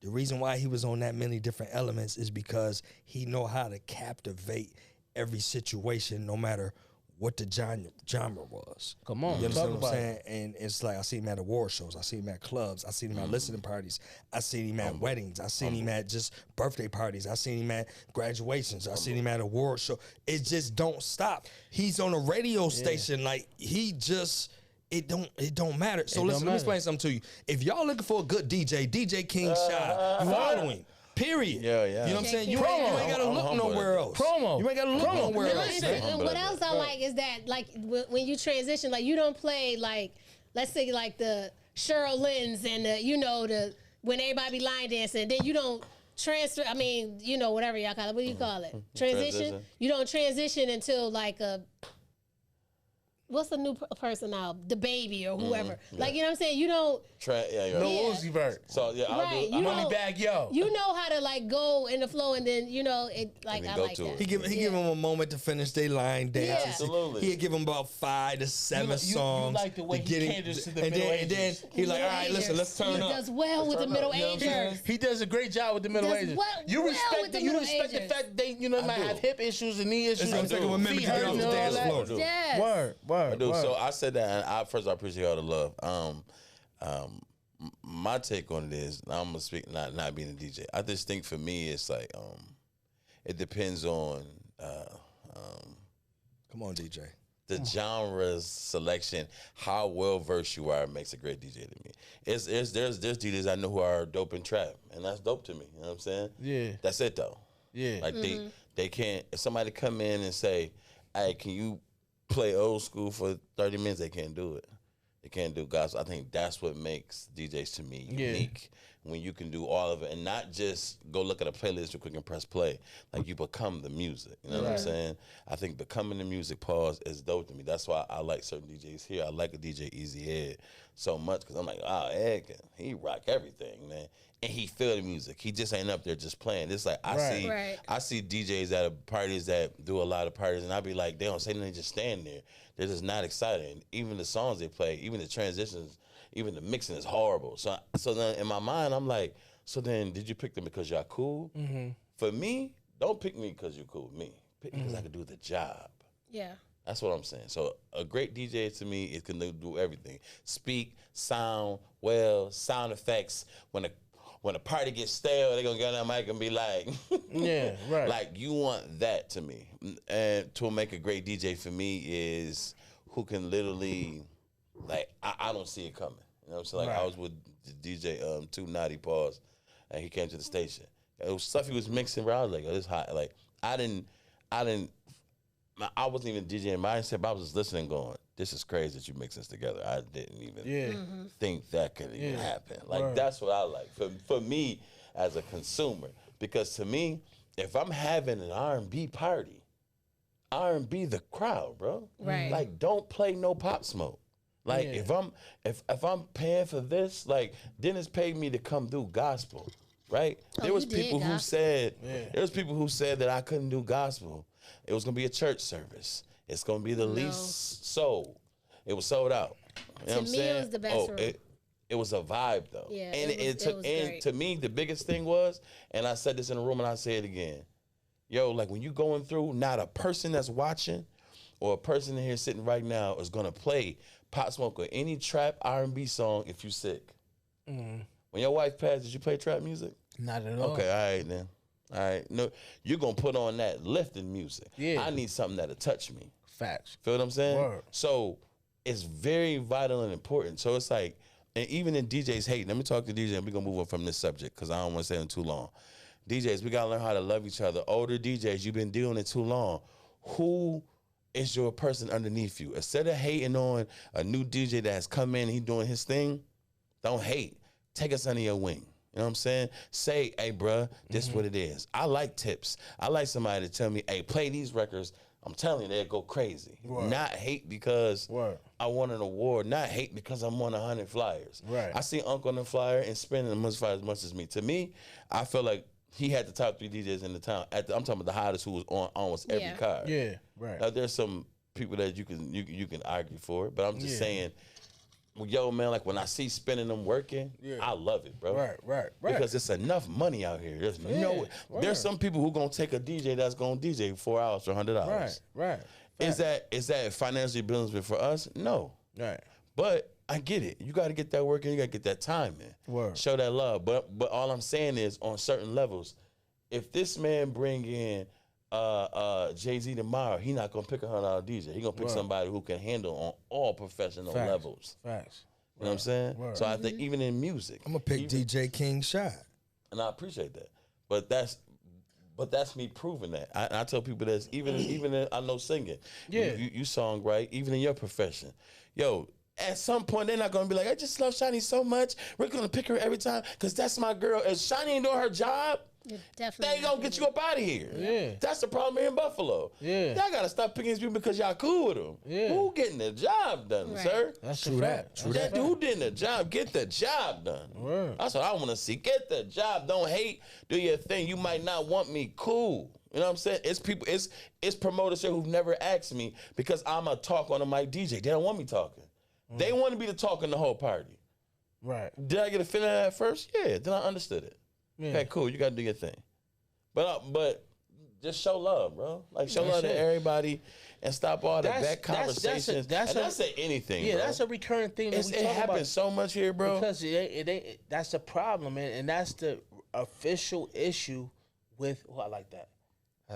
the reason why he was on that many different elements is because he know how to captivate every situation no matter what the genre was. Come on. You understand what I'm saying? And it's like I see him at award shows, I see him at clubs, I see him at listening parties, I seen him at weddings, I seen him at just birthday parties, I seen him at graduations, I seen him at award show. It just don't stop. He's on a radio station, like he just it don't matter. So listen, let me explain something to you. If y'all looking for a good DJ, DJ King Shot, you follow him. Period. Yeah. You know what I'm saying? You ain't gotta look nowhere else. You ain't gotta look nowhere else. And what else I like is that, like, when you transition, like, you don't play, like, let's say, like, the Cheryl Lynn's and the, you know, the when everybody be line dancing, then you don't transfer. I mean, you know, whatever y'all call it. What do you call it? Transition. You don't transition until like a. What's the new person now? The Baby or whoever. Like, you know what I'm saying? You don't. No Uzi Vert. So, yeah, right. I'm only bag yo. You know how to, like, go in the flow and then, you know, it, like, I like that. He give him a moment to finish their line dance. Yeah. Absolutely. He'd give him about 5 to 7 songs. You like the way he caters to the and middle then agers. he like, all right, listen, let's turn He up. does well with the middle agers. He does a great job with the middle agers. You respect the fact that they, you know, might have hip issues and knee issues. I'm taking women to get off the dance floor. Yes. Word. I do. So I said that, and first I appreciate all the love. My take on it is, I'm gonna speak not being a DJ. I just think for me it's like it depends on Come on, DJ. the genres selection, how well versed you are makes a great DJ to me. There's DJs I know who are dope in trap, and that's dope to me. You know what I'm saying? Yeah. That's it though. Yeah. Like they can't. If somebody come in and say, "Hey, can you play old school for 30 minutes?" They can't do it. They can't do gospel. I think that's what makes DJs to me unique. When you can do all of it and not just go look at a playlist real quick and press play. Like you become the music. You know what I'm saying? I think becoming the music is dope to me. That's why I like certain DJs here. I like a DJ Easy Ed so much because I'm like, Ed, he rock everything, man. And he feel the music. He just ain't up there just playing. It's like I see DJs at parties that do a lot of parties, and I be like, they don't say nothing, they just stand there. They're just not excited. And even the songs they play, even the transitions, even the mixing is horrible. So then in my mind, I'm like, so then did you pick them because y'all cool? Mm-hmm. For me, don't pick me because you're cool with me. Pick me because I can do the job. Yeah. That's what I'm saying. So a great DJ to me is can do everything. Speak, sound, sound effects. When a party gets stale, they're going to get on that mic and be like, yeah, right. Like, you want that to me. And to make a great DJ for me is who can literally, like, I don't see it coming. You know what I'm saying? Like, I was with the DJ, Too Naughty Pause, and he came to the station. It was stuff he was mixing, bro. I was like, oh, this hot. Like, I wasn't even DJing mindset, but I was just listening going, this is crazy that you mix this together. I didn't even think that could even happen. Like, that's what I like. For me, as a consumer. Because to me, if I'm having an R&B party, R&B the crowd, bro. Right. Like, don't play no Pop Smoke. Like, if I'm paying for this, like, Dennis paid me to come do gospel, right? There was people who said that I couldn't do gospel. It was gonna be a church service. It's gonna be the least sold. It was sold out. You know what I'm saying? It was the best room. It was a vibe though. Yeah, and it was great. to me, the biggest thing was, and I said this in the room and I say it again. Yo, like when you going through, not a person that's watching or a person in here sitting right now is gonna play Pop Smoke or any trap R&B song if you sick. Mm-hmm. When your wife passed, did you play trap music? Not at all. Okay, all right then. All right, no, you're gonna put on that lifting music. Yeah, I need something that'll touch me. Facts. Feel what I'm saying? Word. So it's very vital and important. So it's like, and even in DJs hating, let me talk to DJ and we're gonna move on from this subject because I don't want to stay on too long. DJs, we gotta learn how to love each other. Older DJs, you've been doing it too long. Who is your person underneath you? Instead of hating on a new DJ that has come in, he doing his thing, don't hate. Take us under your wing. You know what I'm saying? Say, hey, bruh, this is what it is. I like tips. I like somebody to tell me, hey, play these records. I'm telling you, they'll go crazy. Word. Not hate because I won an award. Not hate because I'm on 100 flyers. Right. I see Uncle on the flyer and spending as much as me. To me, I feel like he had the top 3 DJs in the town. I'm talking about the hottest who was on almost every card. Yeah, right. Now, there's some people that you can argue for it, but I'm just saying, yo, man, like when I see spending them working, I love it, bro. Right. Because it's enough money out here. There's some people who gonna take a DJ that's gonna DJ 4 hours for $100. Right. Is that financially benefit for us? No. Right. But I get it. You got to get that work in. You got to get that time in. Word. Show that love. But all I'm saying is, on certain levels, if this man bring in Jay-Z tomorrow, he not gonna pick $100 DJ. He gonna pick somebody who can handle on all professional levels. Facts. You know what I'm saying? Word. So I think even in music, I'm gonna pick DJ King Shot, and I appreciate that. But that's me proving that. I tell people this even in, I know singing. Yeah, you song right. Even in your profession, yo. At some point, they're not gonna be like, I just love Shani so much. We're gonna pick her every time because that's my girl. If Shani ain't doing her job, they ain't gonna get you up out of here. Yeah, that's the problem here in Buffalo. Yeah, y'all gotta stop picking these people because y'all cool with them. Yeah, who getting the job done, sir? That's true. That who getting the job? Get the job done. Word. That's what I want to see. Get the job. Don't hate. Do your thing. You might not want me. Cool. You know what I'm saying? It's people. It's promoters here who've never asked me because I'm a talk on a mic DJ. They don't want me talking. They want to be the talking the whole party. Right. Did I get offended at first? Yeah. Then I understood it. Yeah. Okay, cool. You got to do your thing. But just show love, bro. Like, show love to everybody and stop all the back conversations. That's say anything, yeah, bro. That's a recurring thing. That it happens so much here, bro. Because that's the problem, man. And that's the official issue with, I like that.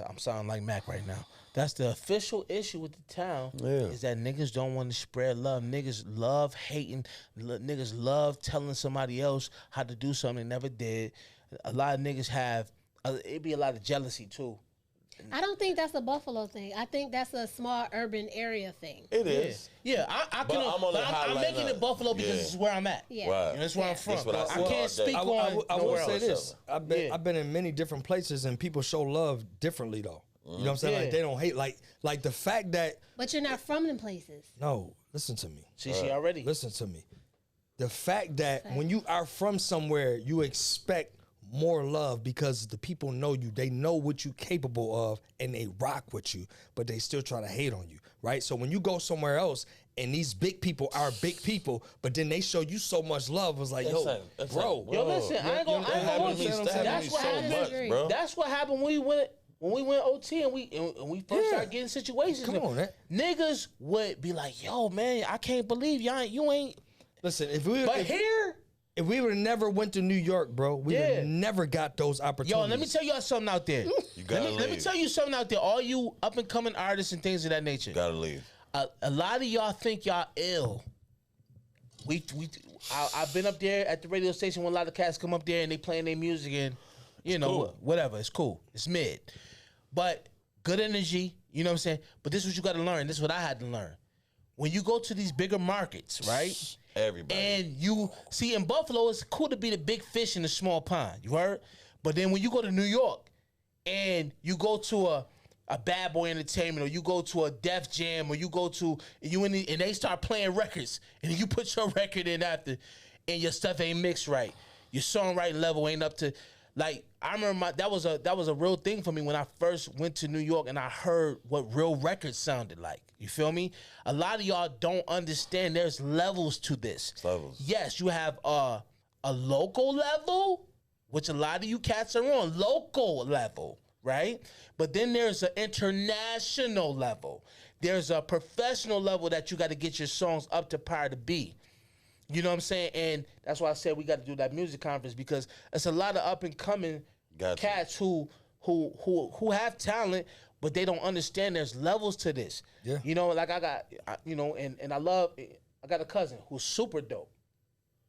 I'm sounding like Mac right now. That's the official issue with the town is that niggas don't want to spread love. Niggas love hating. Niggas love telling somebody else how to do something they never did. A lot of niggas have, it be a lot of jealousy too. I don't think that's a Buffalo thing. I think that's a small urban area thing. It is. Yeah, I'm making it Buffalo because this is where I'm at. Yeah. Right. And that's where I'm from. That's what I I said. can't speak I on will nowhere say else. this. I've been in many different places and people show love differently though. You know what I'm saying? Yeah. Like they don't hate like the fact that But you're not from them places. no, listen to me. See, she already. Listen to me. The fact that when you are from somewhere, you expect more love because the people know you. They know what you're capable of and they rock with you, but they still try to hate on you, right? So when you go somewhere else and these big people are big people, but then they show you so much love, it's like, bro. Yo, listen, I ain't gonna hold you. That's what happened. bro. That's what happened when we went OT and we first started getting situations. Come on, man. Niggas would be like, yo, man, I can't believe you ain't. Listen, But here. if we would have never went to New York, bro, we would have never got those opportunities. Yo, let me tell y'all something out there. Let me tell you something out there. All you up and coming artists and things of that nature. Gotta leave. A lot of y'all think y'all ill. I've been up there at the radio station when a lot of cats come up there and they playing their music and whatever. It's cool. It's mid, but good energy. You know what I'm saying? But this is what you got to learn. This is what I had to learn. When you go to these bigger markets, right? Everybody. And you see in Buffalo, it's cool to be the big fish in the small pond. You heard? But then when you go to New York and you go to a Bad Boy Entertainment or you go to a Def Jam or you go to and they start playing records and you put your record in after and your stuff ain't mixed right. Your songwriting level ain't up to like I remember that was a real thing for me when I first went to New York and I heard what real records sounded like. You feel me? A lot of y'all don't understand there's levels to this. Levels. Yes, you have a local level, which a lot of you cats are on, local level, right? But then there's an international level. There's a professional level that you got to get your songs up to par to be. You know what I'm saying? And that's why I said we got to do that music conference because it's a lot of up and coming cats who have talent, but they don't understand there's levels to this. Yeah. You know, like I got a cousin who's super dope.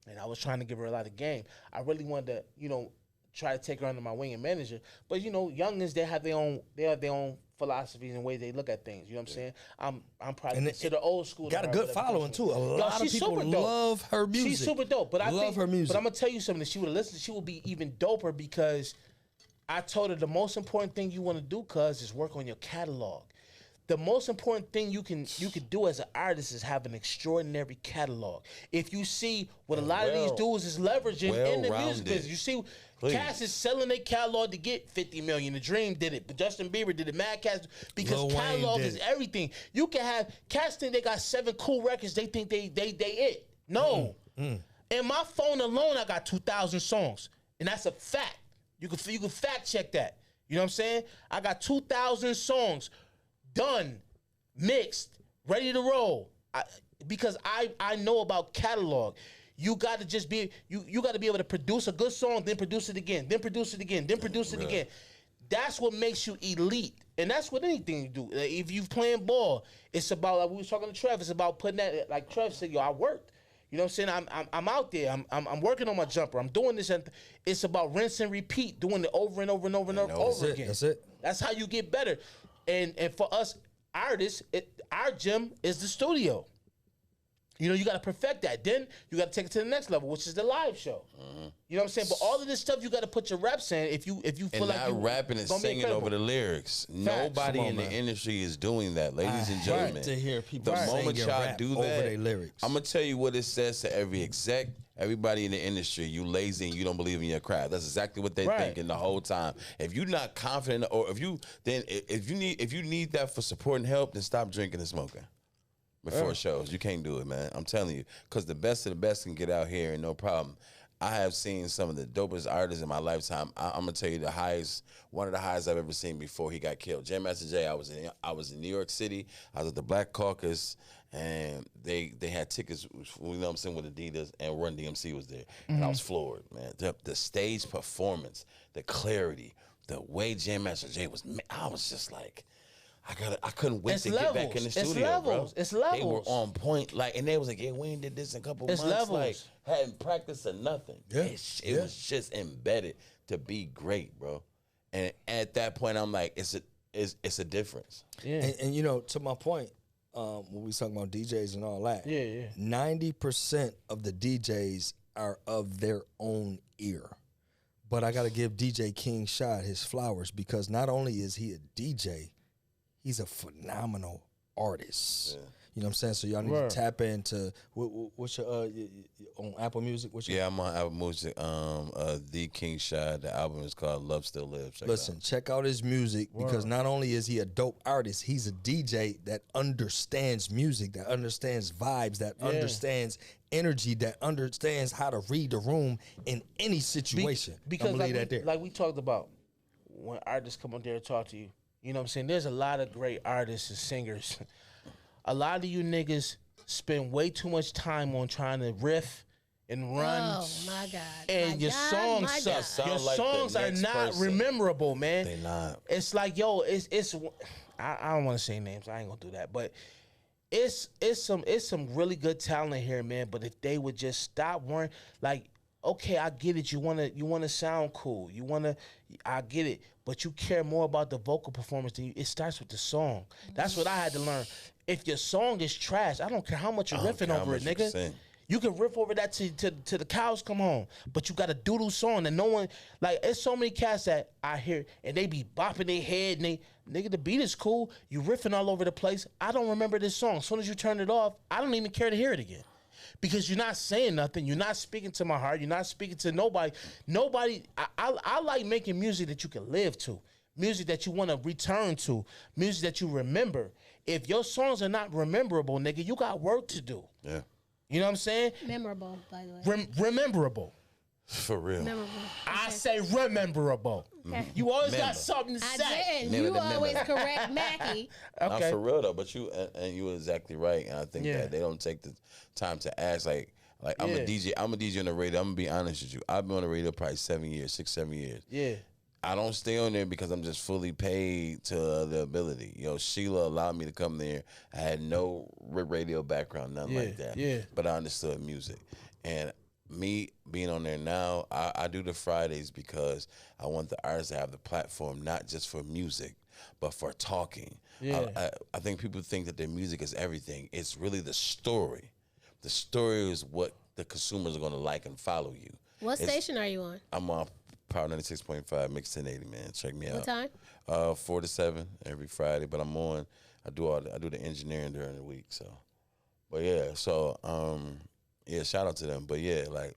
And I was trying to give her a lot of game. I really wanted to, try to take her under my wing and manage her. But youngins, they have their own philosophies and ways they look at things. You know what I'm saying? I'm probably considered old school. Got a good following too. A lot of people love her music. She's super dope. But I love her music. But I'm gonna tell you something. If she would listen, she would be even doper because I told her the most important thing you want to do, cuz, is work on your catalog. The most important thing you can do as an artist is have an extraordinary catalog. If you see what a lot of these dudes is leveraging in the music business, you see Cass is selling their catalog to get 50 million. The Dream did it, but Justin Bieber did it. Mad Cass, because Lil catalog Wayne is did everything. You can have Cass think they got 7 cool records. They think they it. No. In my phone alone, I got 2,000 songs, and that's a fact. You can fact check that. You know what I'm saying? I got 2,000 songs done, mixed, ready to roll. Because I know about catalog. You got to just be you got to be able to produce a good song, then produce it again, then produce it again, then produce it again. That's what makes you elite, and that's what anything you do. If you're playing ball, it's about, like we was talking to Trev. It's about putting that, like Trev said, yo, I worked. You know what I'm saying? I'm out there. I'm working on my jumper. I'm doing this, and it's about rinse and repeat, doing it over and over and over and over again. That's it. That's how you get better. And for us artists, our gym is the studio. You got to perfect that. Then you got to take it to the next level, which is the live show. You know what I'm saying? But all of this stuff, you got to put your reps in. If you feel like you rapping and singing over the lyrics. Nobody in the industry is doing that, ladies and gentlemen. To hear people the moment sing y'all rap do over that, their lyrics. I'm gonna tell you what it says to every exec. Everybody in the industry, you lazy and you don't believe in your craft. That's exactly what they're thinking the whole time. If you're not confident, or if you need that for support and help, then stop drinking and smoking before shows. You can't do it, man. I'm telling you, because the best of the best can get out here and no problem. I have seen some of the dopest artists in my lifetime. I'm gonna tell you one of the highest I've ever seen before he got killed. Jam Master Jay. I was in New York City. I was at the Black Caucus, and they had tickets. You know what I'm saying, with Adidas, and Run DMC was there, and I was floored, man. The stage performance, the clarity, the way Jam Master Jay was. I was just like, I couldn't wait to get back in the studio, bro. It's levels. They were on point, like, and they was like, yeah, we ain't did this in a couple months. Levels. Like, hadn't practiced or nothing. Yeah. It was just embedded to be great, bro. And at that point, I'm like, it's a difference. Yeah. And you know, to my point, when we talking about DJs and all that, Yeah. 90% of the DJs are of their own ear. But I got to give DJ King Shot his flowers because not only is he a DJ, he's a phenomenal artist. Yeah. You know what I'm saying? So y'all need Word. to tap into what's your on Apple Music? What's your, Yeah, I'm on Apple Music. The King Shad. The album is called Love Still Lives. Listen, check out his music because Word. not only is he a dope artist, he's a DJ that understands music, that understands vibes, that understands energy, that understands how to read the room in any situation. Because I'm gonna leave that there. like we talked about, when artists come on there to talk to you, you know what I'm saying? There's a lot of great artists and singers. A lot of you niggas spend way too much time on trying to riff and run. Oh my God! And My your God, songs my suck. God. Sound Your like the songs are next not person. rememberable, man. They not. It's like, yo, it's I don't want to say names. I ain't gonna do that. But it's some really good talent here, man. But if they would just stop worrying, like, okay, I get it. You wanna sound cool. I get it. But you care more about the vocal performance than you. It starts with the song. That's what I had to learn. If your song is trash, I don't care how much you're I don't riffing care how over it, much you nigga. sing. You can riff over that to the cows come home, but you got a doodle song and no one, like, it's so many cats that I hear and they be bopping their head and nigga, the beat is cool. You riffing all over the place. I don't remember this song. As soon as you turn it off, I don't even care to hear it again. Because you're not saying nothing. You're not speaking to my heart. You're not speaking to nobody. I like making music that you can live to. Music that you want to return to. Music that you remember. If your songs are not rememberable, nigga, you got work to do. Yeah, You know what I'm saying? Memorable, by the way. Rememberable. for real. Memorable. I say rememberable. Okay. You always Member. got something to I say. didn't. Never You the always member. correct Mackie. Not Okay. for real though, but you and you were exactly right, and I think Yeah. that they don't take the time to ask. Like I'm Yeah. a DJ. I'm a DJ on the radio. I'm gonna be honest with you. I've been on the radio probably 7 years, 6, 7 years. Yeah. I don't stay on there because I'm just fully paid to the ability. You know, Sheila allowed me to come there. I had no radio background, nothing like that. Yeah. But I understood music. And me being on there now, I do the Fridays because I want the artists to have the platform, not just for music, but for talking. Yeah. I think people think that their music is everything. It's really the story. The story is what the consumers are going to like and follow you. What station are you on? I'm on Power 96.5, Mix 1080, man. Check me out. What time? 4 to 7 every Friday. But I'm on. I do the engineering during the week. So, but yeah. So yeah. Shout out to them. But yeah, like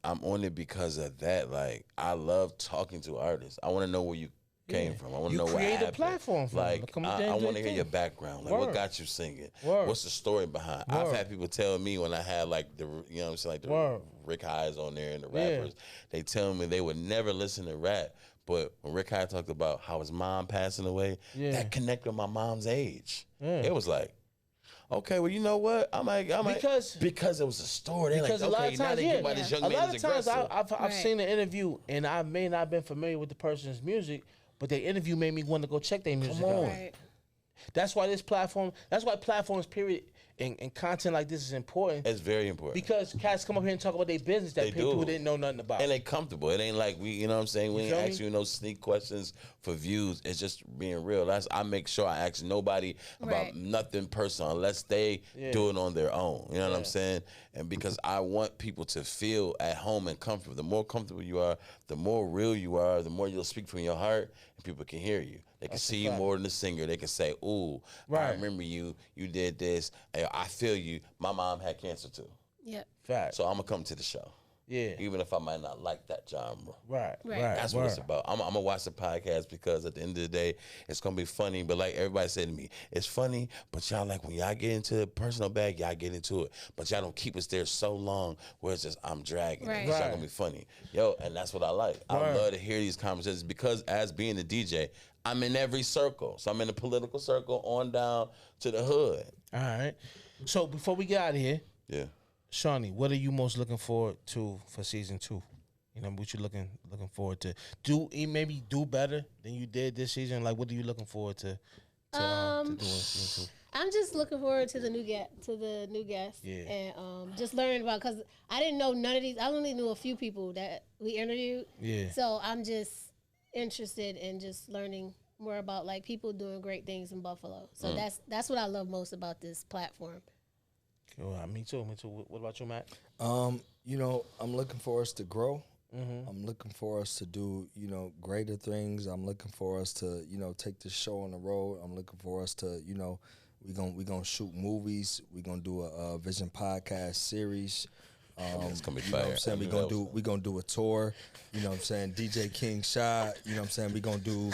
I'm on it because of that. Like I love talking to artists. I want to know where you came from. I want to You know what create a happened. platform for them. Like Come up there I and do want to their hear your thing. background. Like Word. what got you singing? Word. What's the story behind? I've Word. had people tell me when I had like the you know what I'm saying like the Word. Rick Highs on there and the Yeah. rappers. They tell me they would never listen to rap. But when Rick High talked about how his mom passing away, Yeah. that connected with my mom's age. Yeah. It was like, okay, well, you know what? I might Because it was a story. They Because like, a lot okay, of now times, they yeah, get why this young a man lot of is times aggressive. I've Right. seen the interview and I may not have been familiar with the person's music, but the interview made me want to go check their music on. out. Right. That's why platforms, period, and content like this is important. It's very important. Because cats come up here and talk about their business that They people do. didn't know nothing about. And they comfortable. It ain't like we, you know what I'm saying? We You ain't feel ask me? you no sneak questions for views. It's just being real. I make sure I ask nobody about Right. nothing personal unless they Yeah. do it on their own. You know what Yeah. I'm saying? And because I want people to feel at home and comfortable. The more comfortable you are, the more real you are, the more you'll speak from your heart and people can hear you. They can see you fact. more than the singer. They can say, ooh, I Right. remember you did this. Hey, I feel you. My mom had cancer too. Yep. Fact. So I'm going to come to the show. Yeah. Even if I might not like that genre. Right. Right. That's what it's about. I'm gonna watch the podcast because at the end of the day, it's gonna be funny. But like everybody said to me, it's funny, but y'all like when y'all get into the personal bag, y'all get into it. But y'all don't keep us there so long where it's just I'm dragging. Right. It. It's not Right. gonna be funny. Yo, and that's what I like. I Right. love to hear these conversations because as being a DJ, I'm in every circle. So I'm in the political circle on down to the hood. All right. So before we get out of here, Yeah. Shawnee, what are you most looking forward to for season 2? You know, what you looking forward to? Maybe do better than you did this season. Like, what are you looking forward to doing season 2? I'm just looking forward to the new guest, Yeah. and just learning about, because I didn't know none of these. I only knew a few people that we interviewed. Yeah. So I'm just interested in just learning more about like people doing great things in Buffalo. So that's what I love most about this platform. Me too. What about you, Matt? You know, I'm looking for us to grow. I'm looking for us to do, you know, greater things. I'm looking for us to, you know, take this show on the road. I'm looking for us to, you know, we gonna shoot movies. We're gonna do a Vision podcast series. It's gonna be You know what fire. I'm saying? We gonna do a tour. You know what I'm saying? DJ King Shot. You know what I'm saying? We gonna do,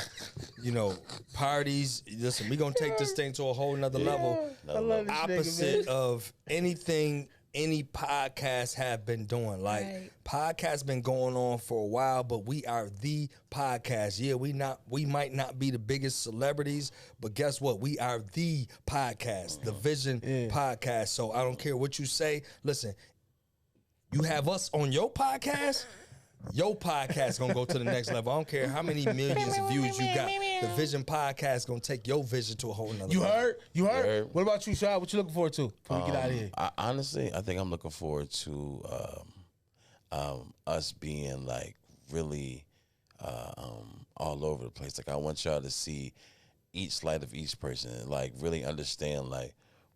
you know, parties. Listen, we gonna take this thing to a whole nother level. I love this Opposite nigga, man. of anything any podcast have been doing. Like Right. podcasts been going on for a while, but we are the podcast. Yeah, we might not be the biggest celebrities, but guess what? We are the podcast, the Vision podcast. So I don't care what you say. Listen, you have us on your podcast gonna go to the next level. I don't care how many millions of views you got. The Vision podcast gonna take your vision to a whole nother You level. heard? You heard? Heard. What about you, Shad? What you looking forward to before we get out of here? Honestly, I think I'm looking forward to us being like really all over the place. Like I want y'all to see each light of each person and like really understand like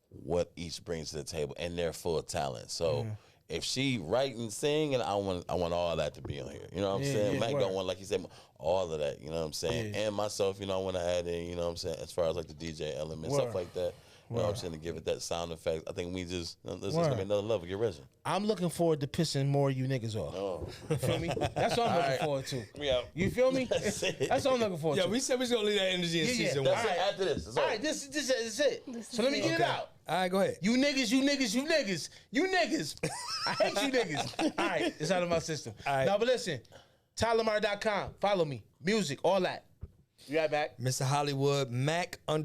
what each brings to the table and their full talent. So if she write and sing, and I want all that to be on here. You know what I'm saying? Mac word. don't want, like he said, all of that. You know what I'm saying? And myself, you know, I want to add in, you know what I'm saying, as far as like the DJ element, stuff Word. like that. You know what I'm saying? To give it that sound effect. I think we just, this is Word. gonna be another level. Get ready. I'm looking forward to pissing more of you niggas off. Oh. You feel me? That's what I'm looking forward to. We out. You feel me? That's it. That's what I'm looking forward Yeah, to. we said we was gonna leave that energy in Yeah, season that's one. it. After this, it's All over. right, this is it. So let me get it out. All right, go ahead. You niggas. I hate you niggas. All right, it's out of my system. All right. Now, but listen, TylerMar.com. Follow me. Music, all that. You right back? Mr. Hollywood, Mac _, on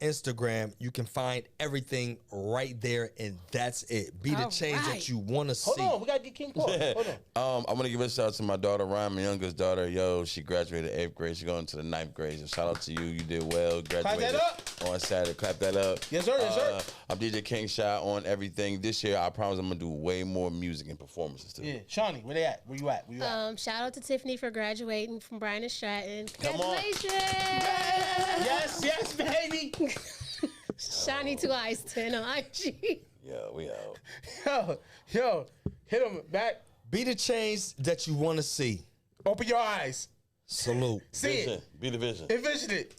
Instagram. You can find everything right there, and that's it. Be the All change right. that you want to see. Hold on, we gotta get King Paul. Hold on. I want to give a shout out to my daughter, Ryan, my youngest daughter. Yo, she graduated 8th grade. She's going to the 9th grade. So shout out to you. You did well. Graduated up. on Saturday. Clap that up. Yes, sir. Yes, sir. I'm DJ King Shot on everything. This year, I promise I'm going to do way more music and performances, too. Yeah, Shawnee, where they at? Where you at? Where you at? Shout out to Tiffany for graduating from Bryan and Stratton. Come on. Congratulations! Yes, baby. Shiny 2 Eyes 10 on IG. Yeah, we out. Yo, hit him back. Be the change that you want to see. Open your eyes. Salute. See Vision. it. Be the vision. Envision it.